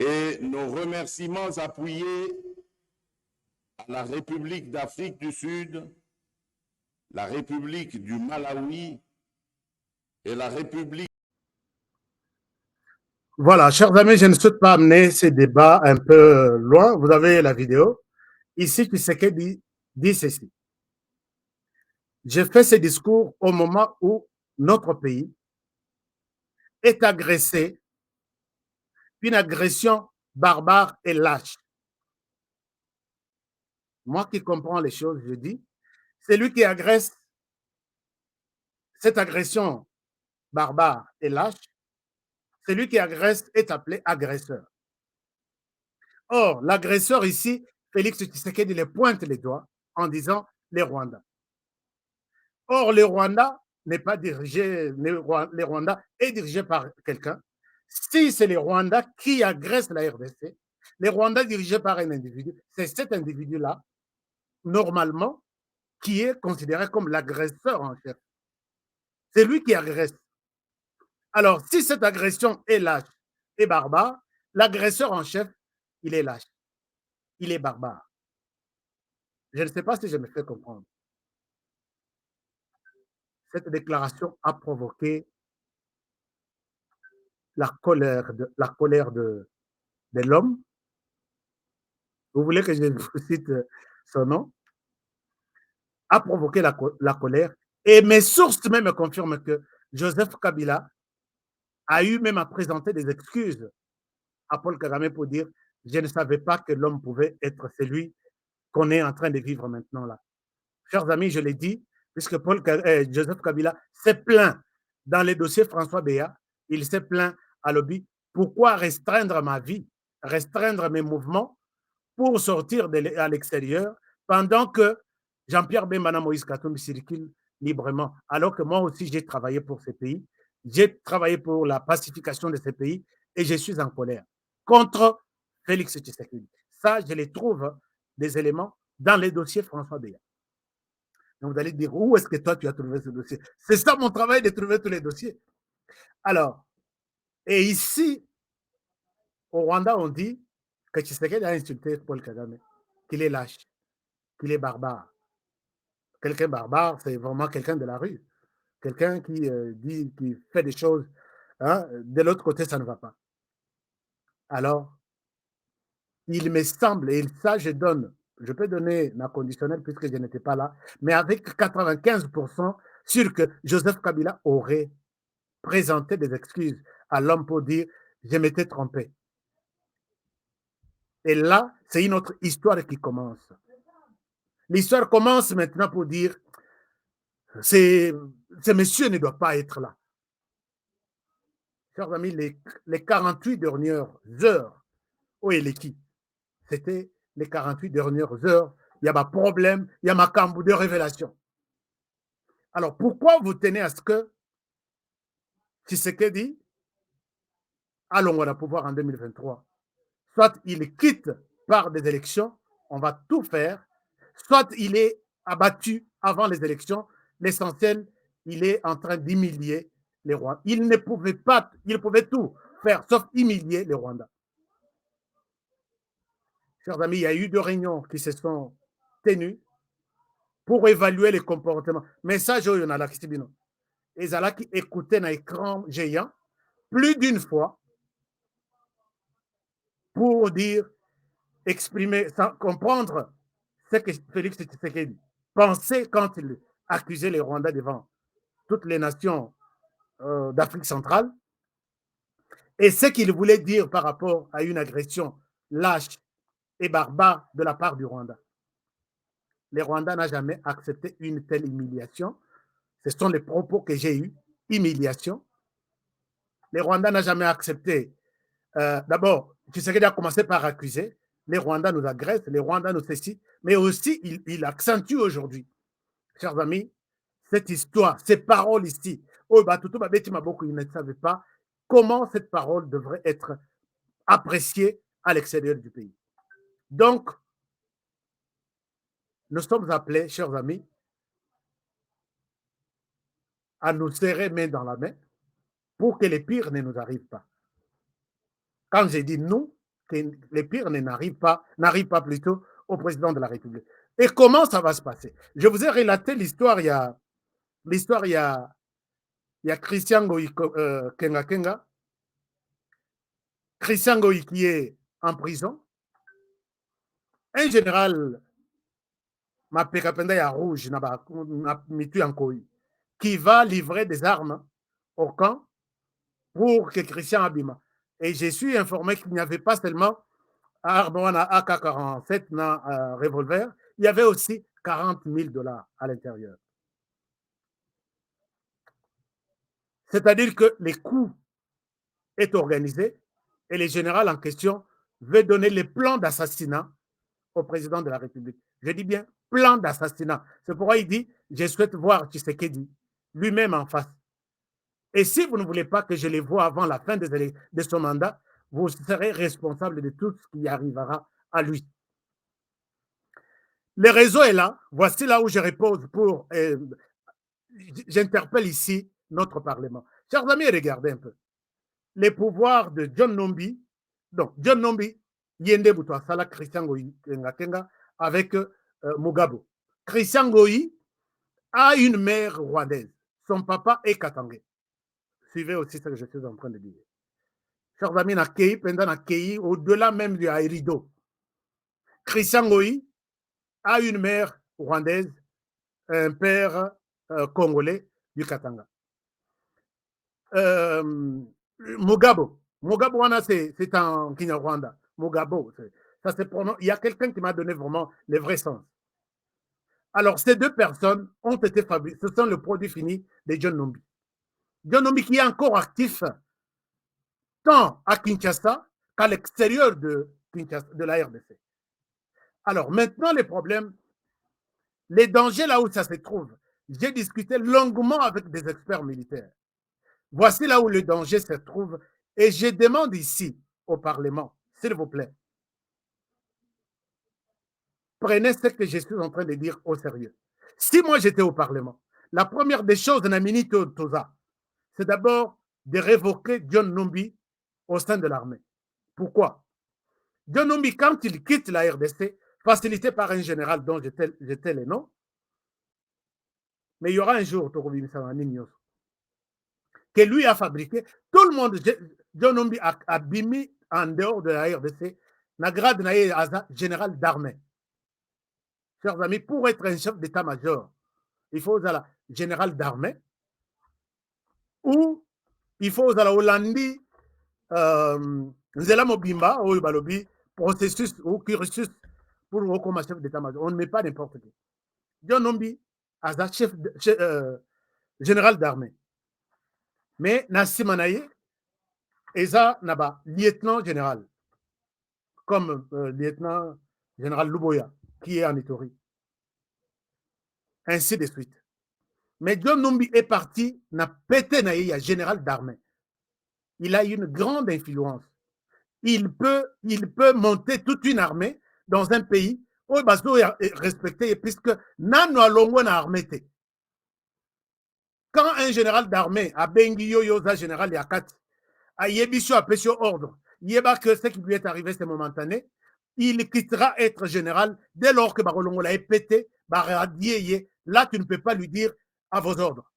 Et nos remerciements appuyés à la République d'Afrique du Sud, la République du Malawi et la République... Voilà, chers amis, je ne souhaite pas amener ces débats un peu loin. Vous avez la vidéo. Ici, Tshisekedi dit ceci. J'ai fait ce discours au moment où notre pays est agressé, une agression barbare et lâche. Moi qui comprends les choses, je dis, c'est lui qui agresse, cette agression barbare et lâche, celui qui agresse est appelé agresseur. Or, l'agresseur ici, Félix Tshisekedi, les pointe les doigts en disant les Rwandais. Or, le Rwanda n'est pas dirigé, le Rwanda est dirigé par quelqu'un. Si c'est les Rwandais qui agressent la RDC, les Rwandais dirigés par un individu, c'est cet individu-là, normalement, qui est considéré comme l'agresseur en chef. C'est lui qui agresse. Alors, si cette agression est lâche et barbare, l'agresseur en chef, il est lâche, il est barbare. Je ne sais pas si je me fais comprendre. Cette déclaration a provoqué la colère de l'homme. Vous voulez que je vous cite son nom? A provoqué la colère. Et mes sources même me confirment que Joseph Kabila a eu même à présenter des excuses à Paul Kagame pour dire « Je ne savais pas que l'homme pouvait être celui qu'on est en train de vivre maintenant là ». Chers amis, je l'ai dit, puisque Joseph Kabila s'est plaint dans les dossiers François Béat, il s'est plaint à Lobby, pourquoi restreindre ma vie, restreindre mes mouvements pour sortir à l'extérieur pendant que Jean-Pierre Bemba Moïse Katumbi circulent librement, alors que moi aussi j'ai travaillé pour ces pays, j'ai travaillé pour la pacification de ces pays et je suis en colère contre Félix Tshisekedi. Ça, je les trouve des éléments dans les dossiers François Béat. Donc vous allez dire, où est-ce que toi tu as trouvé ce dossier? C'est ça mon travail de trouver tous les dossiers. Alors, et ici, au Rwanda, on dit que Tshisekedi a insulté Paul Kagame, qu'il est lâche, qu'il est barbare. Quelqu'un barbare, c'est vraiment quelqu'un de la rue. Quelqu'un qui dit, qui fait des choses, hein, de l'autre côté, ça ne va pas. Alors, il me semble, et ça je donne, je peux donner ma conditionnelle puisque je n'étais pas là, mais avec 95% sûr que Joseph Kabila aurait présenté des excuses à l'homme pour dire « je m'étais trompé ». Et là, c'est une autre histoire qui commence. L'histoire commence maintenant pour dire « ce monsieur ne doit pas être là ». Chers amis, les 48 dernières heures, où il est qui? C'était les 48 dernières heures, il y a un problème, il y a ma cambou de révélation. Alors, pourquoi vous tenez à ce que Tshisekedi allons à pouvoir en 2023? Soit il quitte par des élections, on va tout faire, soit il est abattu avant les élections, l'essentiel, il est en train d'humilier les Rwandais. Il ne pouvait pas, il pouvait tout faire, sauf humilier les Rwandais. Chers amis, il y a eu 2 réunions qui se sont tenues pour évaluer les comportements. Message où il y en a là qui et Zala qui écoutait dans l'écran géant plus d'une fois pour dire, exprimer, sans comprendre ce que Félix Tshisekedi pensait quand il accusait les Rwandais devant toutes les nations d'Afrique centrale et ce qu'il voulait dire par rapport à une agression lâche et barbare de la part du Rwanda. Les Rwandais n'ont jamais accepté une telle humiliation. Ce sont les propos que j'ai eus. Humiliation. Les Rwandais n'ont jamais accepté. D'abord, Tshisekedi a commencé par accuser. Les Rwandais nous agressent, les Rwandais nous ceci. Mais aussi, il accentue aujourd'hui, chers amis, cette histoire, ces paroles ici. Oh, Batutu Babeti Maboko, ils ne savaient pas comment cette parole devrait être appréciée à l'extérieur du pays. Donc, nous sommes appelés, chers amis, à nous serrer main dans la main pour que les pires ne nous arrivent pas. Quand j'ai dit nous, que les pires n'arrivent pas plutôt au président de la République. Et comment ça va se passer? Je vous ai relaté l'histoire, il y a Christian Goï Kenga Kenga. Christian Goï qui est en prison. Un général, Mapekapenda ya rouge, qui va livrer des armes au camp pour que Christian Abima. Et je suis informé qu'il n'y avait pas seulement Arboana AK-47 dans revolver, il y avait aussi 40 000 $ à l'intérieur. C'est-à-dire que les coups est organisé et le général en question veut donner les plans d'assassinat au président de la République. Je dis bien plan d'assassinat. C'est pourquoi il dit, je souhaite voir Tshisekedi lui-même en face. Et si vous ne voulez pas que je les voie avant la fin de son mandat, vous serez responsable de tout ce qui arrivera à lui. Le réseau est là. Voici là où je repose pour... j'interpelle ici notre Parlement. Chers amis, regardez un peu. Les pouvoirs de John Nombi. Donc, John Nombi, Yende Boutouassala, Christian Goï, Kenga, avec Mugabo. Christian Goï a une mère rwandaise. Son papa est katangé. Suivez aussi ce que je suis en train de dire. Chers amis, au-delà même du Aérido, Christian Goï a une mère rwandaise, un père congolais du Katanga. Mugabo, c'est en Kinyarwanda. Mugabo, ça c'est pour... Il y a quelqu'un qui m'a donné vraiment le vrai sens. Alors, ces deux personnes ont été fabriquées. Ce sont le produit fini de John Nombi. John Nombi qui est encore actif tant à Kinshasa qu'à l'extérieur de la RDC. Alors, maintenant, les problèmes, les dangers là où ça se trouve, j'ai discuté longuement avec des experts militaires. Voici là où le danger se trouve et je demande ici au Parlement, s'il vous plaît, prenez ce que je suis en train de dire au sérieux. Si moi j'étais au Parlement, la première des choses, c'est d'abord de révoquer John Nombi au sein de l'armée. Pourquoi? John Nombi, quand il quitte la RDC, facilité par un général dont j'étais le nom, mais il y aura un jour, que lui a fabriqué, tout le monde, John Nombi a bimi en dehors de la RDC, la grade naïe général d'armée. Chers amis, pour être un chef d'état-major, il faut être général d'armée ou il faut être Hollandi, Nzela Mobimba, ou Balobi, processus ou cursus pour comme chef d'état-major. On ne met pas n'importe qui. John Nombi a chef général d'armée. Mais Nassimanaye, Eza Naba, lieutenant général, comme lieutenant général Luboya, qui est en Ituri. Ainsi de suite. Mais John Nombi est parti, n'a pété naïe à général d'armée. Il a une grande influence. Il peut monter toute une armée dans un pays où il va respecter, puisque Nano Alongo n'a armée. Quand un général d'armée a Bengiyo Yosa général Yakati, a Yebisho a péché ordre, Yeba que ce qui lui est arrivé c'est momentané, il quittera être général dès lors que Barolongo l'a pété, là tu ne peux pas lui dire à vos ordres.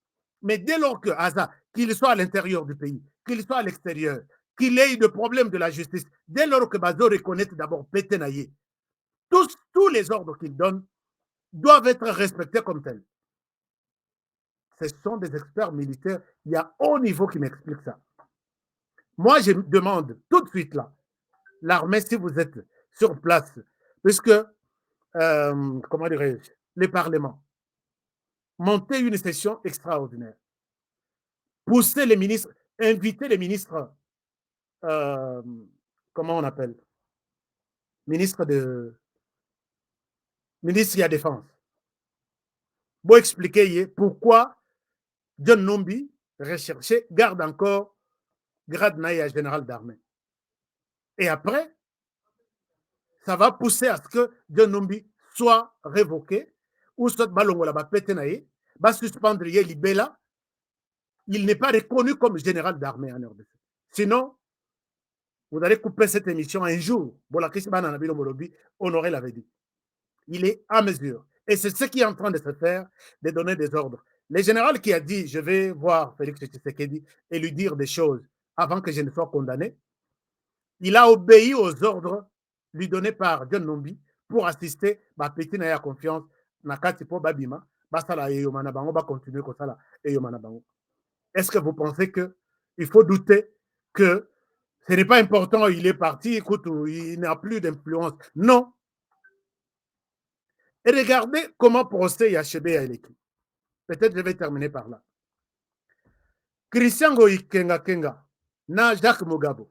Mais dès lors que Aza, qu'il soit à l'intérieur du pays, qu'il soit à l'extérieur, qu'il ait eu de problèmes de la justice, dès lors que Bazo reconnaît d'abord pété naïe, tous les ordres qu'il donne doivent être respectés comme tels. Ce sont des experts militaires, il y a haut niveau qui m'explique ça. Moi, je demande tout de suite là, l'armée, si vous êtes sur place, puisque, comment dirais-je, les parlements. monter une session extraordinaire, pousser les ministres, inviter les ministres, comment on appelle, ministre de la Défense, pour expliquer pourquoi John Numbi, recherché, garde encore grade naïa général d'armée. Et après, ça va pousser à ce que John Numbi soit révoqué, ou soit Balongola va péter naïe, va suspendre Libela. Il n'est pas reconnu comme général d'armée en RDC. Sinon, vous allez couper cette émission un jour. Honoré l'avait dit. Il est à mesure. Et c'est ce qui est en train de se faire, de donner des ordres. Le général qui a dit, je vais voir Félix Tshisekedi et lui dire des choses avant que je ne sois condamné, il a obéi aux ordres lui donnés par John Numbi pour assister à Petit Naya Confiance, Nakati Po Babima, Basala et Yomana Bango, va continuer comme ça et Yomana Bango. Est-ce que vous pensez qu'il faut douter que ce n'est pas important, il est parti, écoute, il n'a plus d'influence? Non. Et regardez comment procède Yachebe Eleki. Peut-être je vais terminer par là. Christian Goï Kenga na Jacques Mugabo,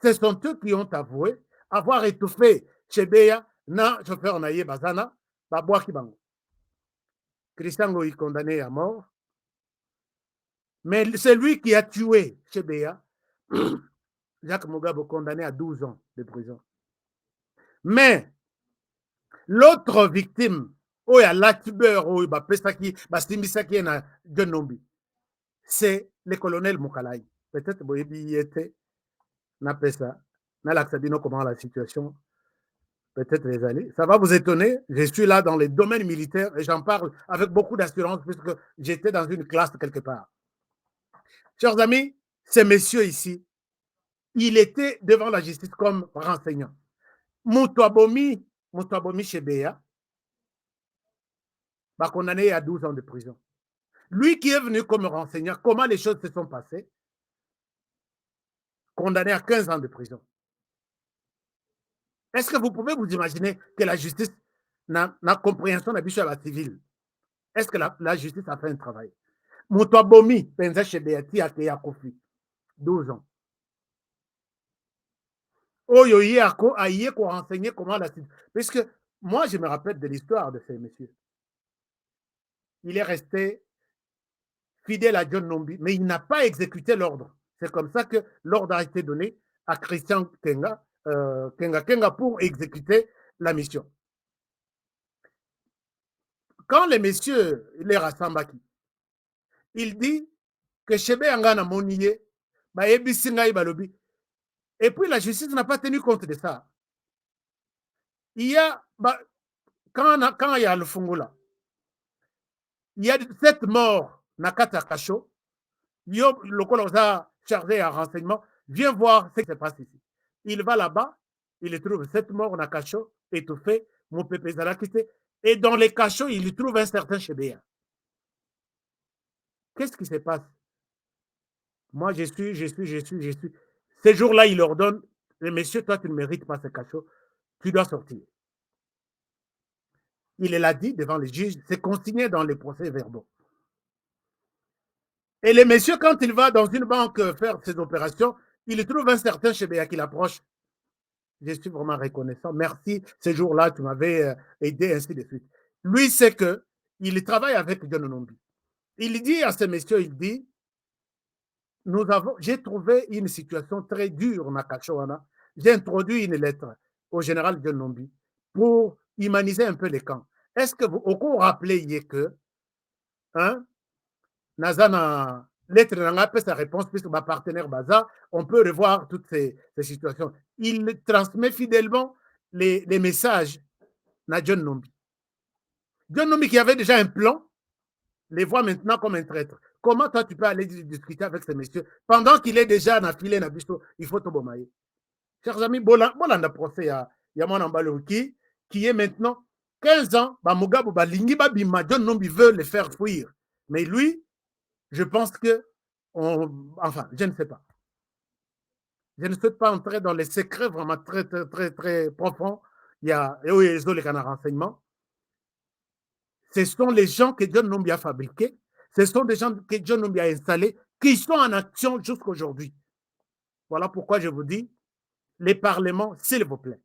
ce sont eux qui ont avoué avoir étouffé Chebeya na chauffeur Naye Bazana, Baboua Kibango. Christian Goï condamné à mort. Mais c'est lui qui a tué Chebeya, Jacques Mugabo condamné à 12 ans de prison. Mais l'autre victime, c'est le colonel Moukalai. Peut-être que il était comment la situation, peut-être les années. Ça va vous étonner, je suis là dans les domaines militaires et j'en parle avec beaucoup d'assurance puisque j'étais dans une classe quelque part. Chers amis, ces messieurs ici, il était devant la justice comme renseignant. Moutouabomi Chebeya, condamné à 12 ans de prison. Lui qui est venu comme renseignant, comment les choses se sont passées, condamné à 15 ans de prison. Est-ce que vous pouvez vous imaginer que la justice n'a compréhension de la civile? Est-ce que la justice a fait un travail? Moutouabomi, Penza Chebeati, a été à Kofi, 12 ans. Oyo Yako a y renseigner comment la civile. Parce que moi, je me rappelle de l'histoire de ces messieurs. Il est resté fidèle à John Numbi, mais il n'a pas exécuté l'ordre. C'est comme ça que l'ordre a été donné à Christian Kenga pour exécuter la mission. Quand les messieurs les rassemblent, il dit que Chebe Angana Moniye, et puis la justice n'a pas tenu compte de ça. Il y a, quand il y a le Fungula, il y a 7 morts Nakata Kasho. Yo, le colonel chargé à renseignement, vient voir ce qui se passe ici. Il va là-bas, il trouve 7 morts dans Kasho, étouffés, mon pépé Zalakité, et dans les cachots, il trouve un certain Chebeya. Qu'est-ce qui se passe? Moi, je suis. Ces jours-là, il leur donne, mais messieurs, toi, tu ne mérites pas ce cachot, tu dois sortir. Il l'a dit devant les juges, c'est consigné dans les procès verbaux. Et les messieurs, quand il va dans une banque faire ses opérations, il trouve un certain Chebeya qui l'approche. Je suis vraiment reconnaissant. Merci, ces jours-là, tu m'avais aidé, ainsi de suite. Lui, c'est qu'il travaille avec John Numbi. Il dit à ces messieurs, il dit, j'ai trouvé une situation très dure, Nakachoana. J'ai introduit une lettre au général John Numbi pour humaniser un peu les camps. Est-ce que vous rappelez que Nazana lettre n'a pas sa réponse puisque ma partenaire Baza, on peut revoir toutes ces situations. Il transmet fidèlement les messages à John Numbi. John Numbi qui avait déjà un plan, les voit maintenant comme un traître. Comment toi tu peux aller discuter avec ces messieurs pendant qu'il est déjà affilé na biso, il faut tobomaye. Chers amis, bolanda procès à Yamon Mbaloki qui est maintenant 15 ans, Mugabe Balingi Babima, John Numbi veut le faire fuir. Mais lui, je pense que, enfin, je ne sais pas. Je ne souhaite pas entrer dans les secrets vraiment très, très, très, très profonds. Il y a les renseignements. ce sont les gens que John Numbi a fabriqués, ce sont des gens que John Numbi a installés, qui sont en action jusqu'à aujourd'hui. Voilà pourquoi je vous dis, les parlements, s'il vous plaît,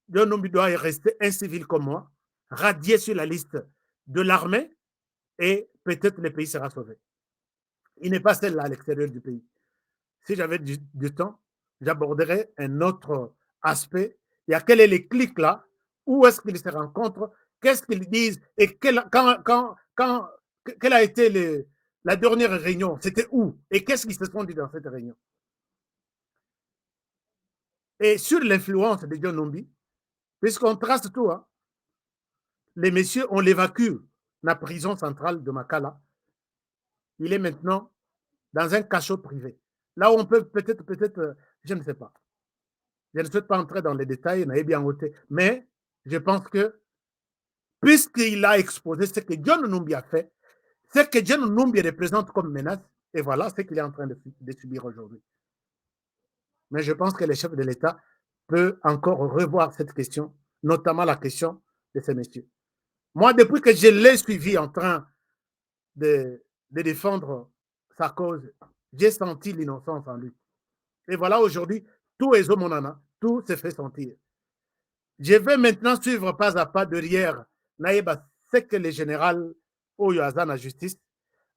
John Numbi doit rester un civil comme moi, radié sur la liste de l'armée, et peut-être le pays sera sauvé. Il n'est pas celle-là à l'extérieur du pays. Si j'avais du temps, j'aborderais un autre aspect. Il y a quel est les clics là, où est-ce qu'ils se rencontrent, qu'est-ce qu'ils disent, et quelle a été la dernière réunion, c'était où, et qu'est-ce qu'ils se sont dit dans cette réunion. Et sur l'influence de John Numbi, puisqu'on trace tout, hein, les messieurs, on l'évacue dans la prison centrale de Makala. Il est maintenant dans un cachot privé. Là où on peut peut-être, je ne sais pas. Je ne souhaite pas entrer dans les détails, mais je pense que, puisqu'il a exposé ce que John Numbi a fait, ce que John Numbi représente comme menace, et voilà ce qu'il est en train de subir aujourd'hui. Mais je pense que le chef de l'État peut encore revoir cette question, notamment la question de ces messieurs. Moi, depuis que je l'ai suivi en train de défendre sa cause, j'ai senti l'innocence en lui. Et voilà, aujourd'hui, tout est au monana, tout se fait sentir. Je vais maintenant suivre pas à pas derrière Naïba, c'est que le général Oyoaza na justice,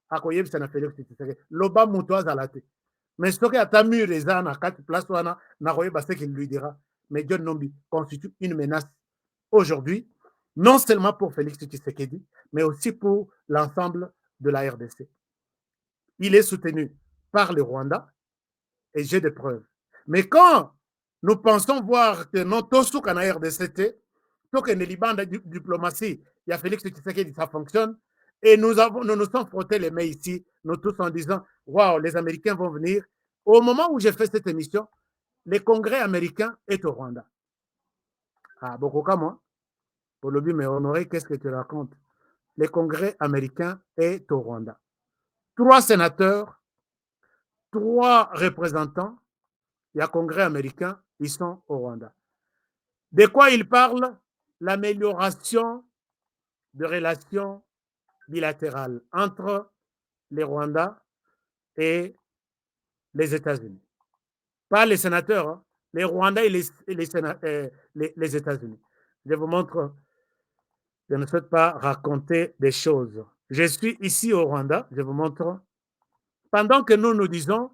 a koyeb sana Félix Tshisekedi, loba mutoaz alate. Mais ce que Atamu Reza na 4 places, na koyeba ce qu'il lui dira. Mais John Numbi constitue une menace aujourd'hui, non seulement pour Félix Tshisekedi, mais aussi pour l'ensemble de la RDC. Il est soutenu par le Rwanda, et j'ai des preuves. Mais quand nous pensons voir que notre souk en RDC, tout que les Liban de diplomatie, il y a Félix Tshisekedi, ça fonctionne, et nous nous sommes frottés les mains ici, nous tous en disant, waouh, les Américains vont venir. Au moment où j'ai fait cette émission, le Congrès américain est au Rwanda. Ah, beaucoup comme moi. Pour le but, mais Honoré, qu'est-ce que tu racontes? Le Congrès américain est au Rwanda. 3 sénateurs, 3 représentants, il y a Congrès américain, ils sont au Rwanda. De quoi ils parlent? L'amélioration de relations bilatérales entre les Rwandais et les États-Unis. Pas les sénateurs, hein, les Rwandais et les États-Unis. Je vous montre, je ne souhaite pas raconter des choses. Je suis ici au Rwanda, je vous montre. Pendant que nous disons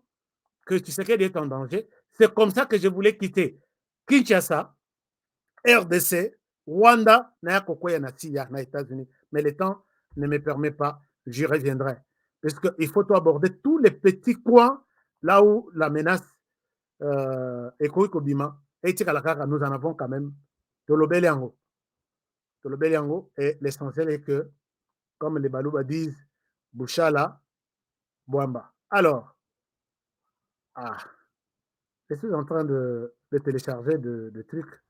que Tshisekedi est en danger, c'est comme ça que je voulais quitter Kinshasa, RDC, Rwanda, na États-Unis. Mais le temps ne me permet pas, j'y reviendrai. Parce qu'il faut aborder tous les petits coins là où la menace est Kobima. Et nous en avons quand même Tolobeliango. Et l'essentiel est que, comme les Balouba disent, Bouchala, Bouamba. Alors, je suis en train de télécharger des trucs.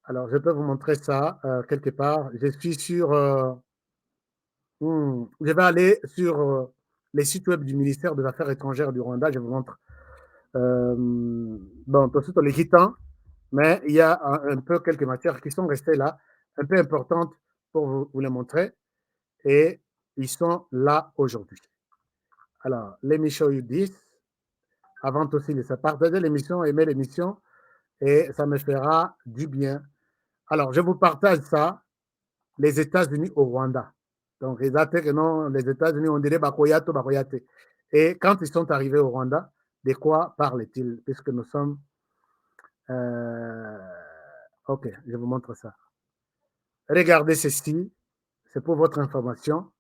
Alors, je peux vous montrer ça quelque part. Je suis sur... je vais aller sur les sites web du ministère des Affaires étrangères du Rwanda. Je vous montre. Bon, tout de suite, on les gitans, mais il y a un peu quelques matières qui sont restées là, un peu importantes pour vous les montrer. Et ils sont là aujourd'hui. Alors, let me show you this. Avant aussi de se partager l'émission, aimer l'émission, et ça me fera du bien. Alors, je vous partage ça, les États-Unis au Rwanda. Donc, les États-Unis, on dirait Bakoyato, Bakoyate. Et quand ils sont arrivés au Rwanda, de quoi parlent-ils? Puisque nous sommes... ok, je vous montre ça. Regardez ceci, c'est pour votre information.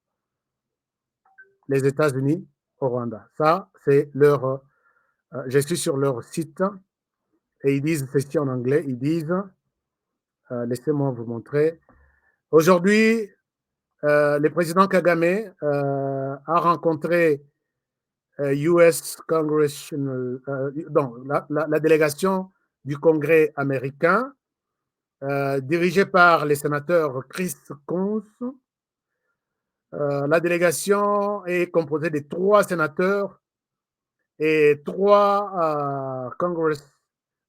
Les États-Unis au Rwanda. Ça, c'est leur... je suis sur leur site et ils disent ceci en anglais. Ils disent... laissez-moi vous montrer. Aujourd'hui, le président Kagame a rencontré US Congressional, donc la délégation du Congrès américain, dirigée par les sénateurs Chris Coons. La délégation est composée de 3 sénateurs et 3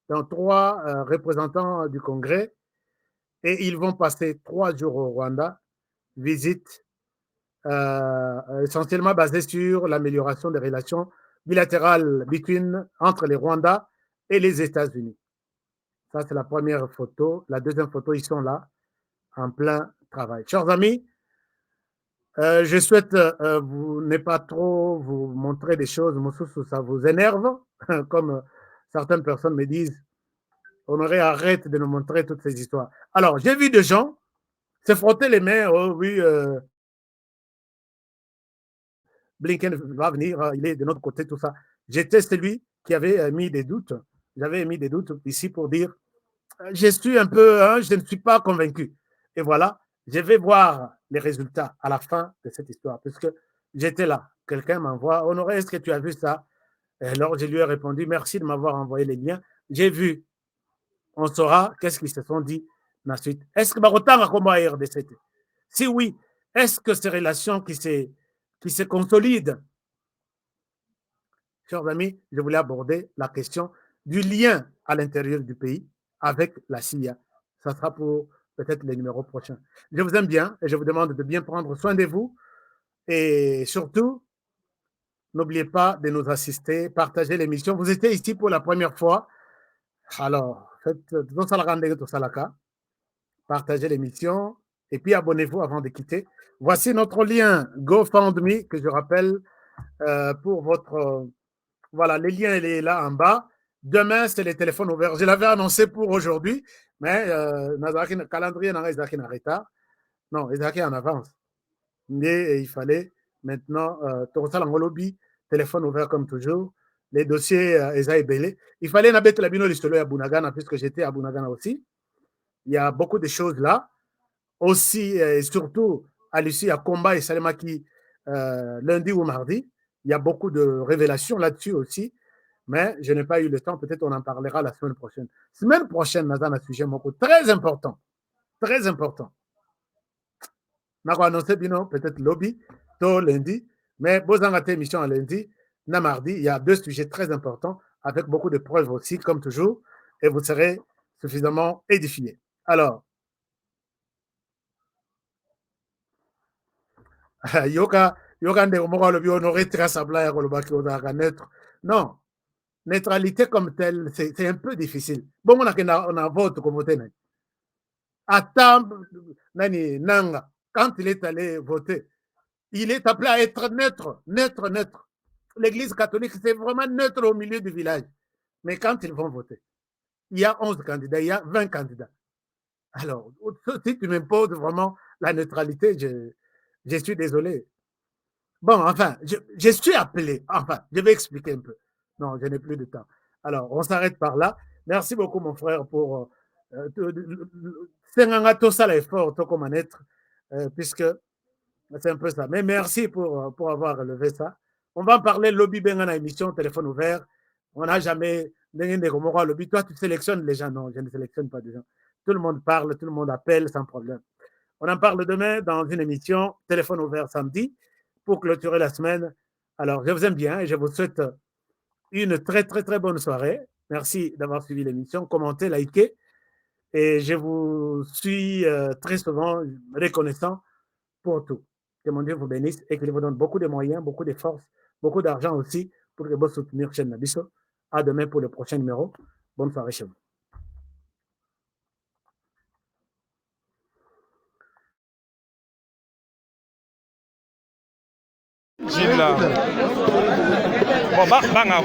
représentants du Congrès. Et ils vont passer 3 jours au Rwanda. visite essentiellement basée sur l'amélioration des relations bilatérales entre les Rwandais et les États-Unis. Ça, c'est la première photo. La deuxième photo, ils sont là, en plein travail. Chers amis, je souhaite ne pas trop vous montrer des choses, ça vous énerve, comme certaines personnes me disent, Honoré, arrête de nous montrer toutes ces histoires. Alors, j'ai vu des gens se frotter les mains, oh oui, Blinken va venir, il est de notre côté, tout ça. J'étais celui qui avait mis des doutes. J'avais mis des doutes ici pour dire, je suis un peu, je ne suis pas convaincu. Et voilà, je vais voir les résultats à la fin de cette histoire, puisque j'étais là. Quelqu'un m'envoie, Honoré, est-ce que tu as vu ça? Et alors, je lui ai répondu, merci de m'avoir envoyé les liens. J'ai vu. On saura qu'est-ce qu'ils se sont dit ensuite. Est-ce que Barotanga comme RDC? Si oui, est-ce que ces relations qui se consolident? Chers amis, je voulais aborder la question du lien à l'intérieur du pays avec la CIA. Ça sera pour peut-être les numéros prochains. Je vous aime bien et je vous demande de bien prendre soin de vous. Et surtout, n'oubliez pas de nous assister, partager l'émission. Vous étiez ici pour la première fois. Alors, faites tout ça, partagez l'émission et puis abonnez-vous avant de quitter. Voici notre lien GoFundMe que je rappelle pour votre... voilà, le lien il est là en bas. Demain, c'est les téléphones ouverts. Je l'avais annoncé pour aujourd'hui, mais le calendrier n'a pas en retard. Non, il est en avance. Mais il fallait maintenant, lobby, téléphone ouvert comme toujours. Les dossiers, il fallait n'abattre la bino l'histoire à Bunagana, puisque j'étais à Bunagana aussi. Il y a beaucoup de choses là. Aussi, et surtout, à Lucie, à Combat et Salemaki, lundi ou mardi. Il y a beaucoup de révélations là-dessus aussi. Mais je n'ai pas eu le temps. Peut-être on en parlera la semaine prochaine. Semaine prochaine, nous avons un sujet très important. Très important. Nous avons annoncé peut-être lobby, tôt lundi. Mais vous avez une émission à lundi, na mardi. Il y a 2 sujets très importants avec beaucoup de preuves aussi, comme toujours. Et vous serez suffisamment édifiés. Alors, non, neutralité comme telle, c'est un peu difficile. Bon, on a vote comme voté. Attends, Nanga, quand il est allé voter, il est appelé à être neutre. L'église catholique, c'est vraiment neutre au milieu du village. Mais quand ils vont voter, il y a 11 candidats, il y a 20 candidats. Alors, si tu m'imposes vraiment la neutralité, je suis désolé. Bon, enfin, je suis appelé. Enfin, je vais expliquer un peu. Non, je n'ai plus de temps. Alors, on s'arrête par là. Merci beaucoup, mon frère, pour... c'est un effort, comme un être, puisque c'est un peu ça. Mais merci pour avoir relevé ça. On va en parler, lobby Bengana émission, téléphone ouvert. On n'a jamais... Lobby, toi, tu sélectionnes les gens. Non, je ne sélectionne pas des gens. Tout le monde parle, tout le monde appelle sans problème. On en parle demain dans une émission, téléphone ouvert samedi, pour clôturer la semaine. Alors, je vous aime bien et je vous souhaite une très, très, très bonne soirée. Merci d'avoir suivi l'émission. Commentez, likez. Et je vous suis très souvent reconnaissant pour tout. Que mon Dieu vous bénisse et qu'il vous donne beaucoup de moyens, beaucoup de force, beaucoup d'argent aussi pour que vous souteniez chaîne Nabiso. À demain pour le prochain numéro. Bonne soirée chez vous. Gila. Bon, banga.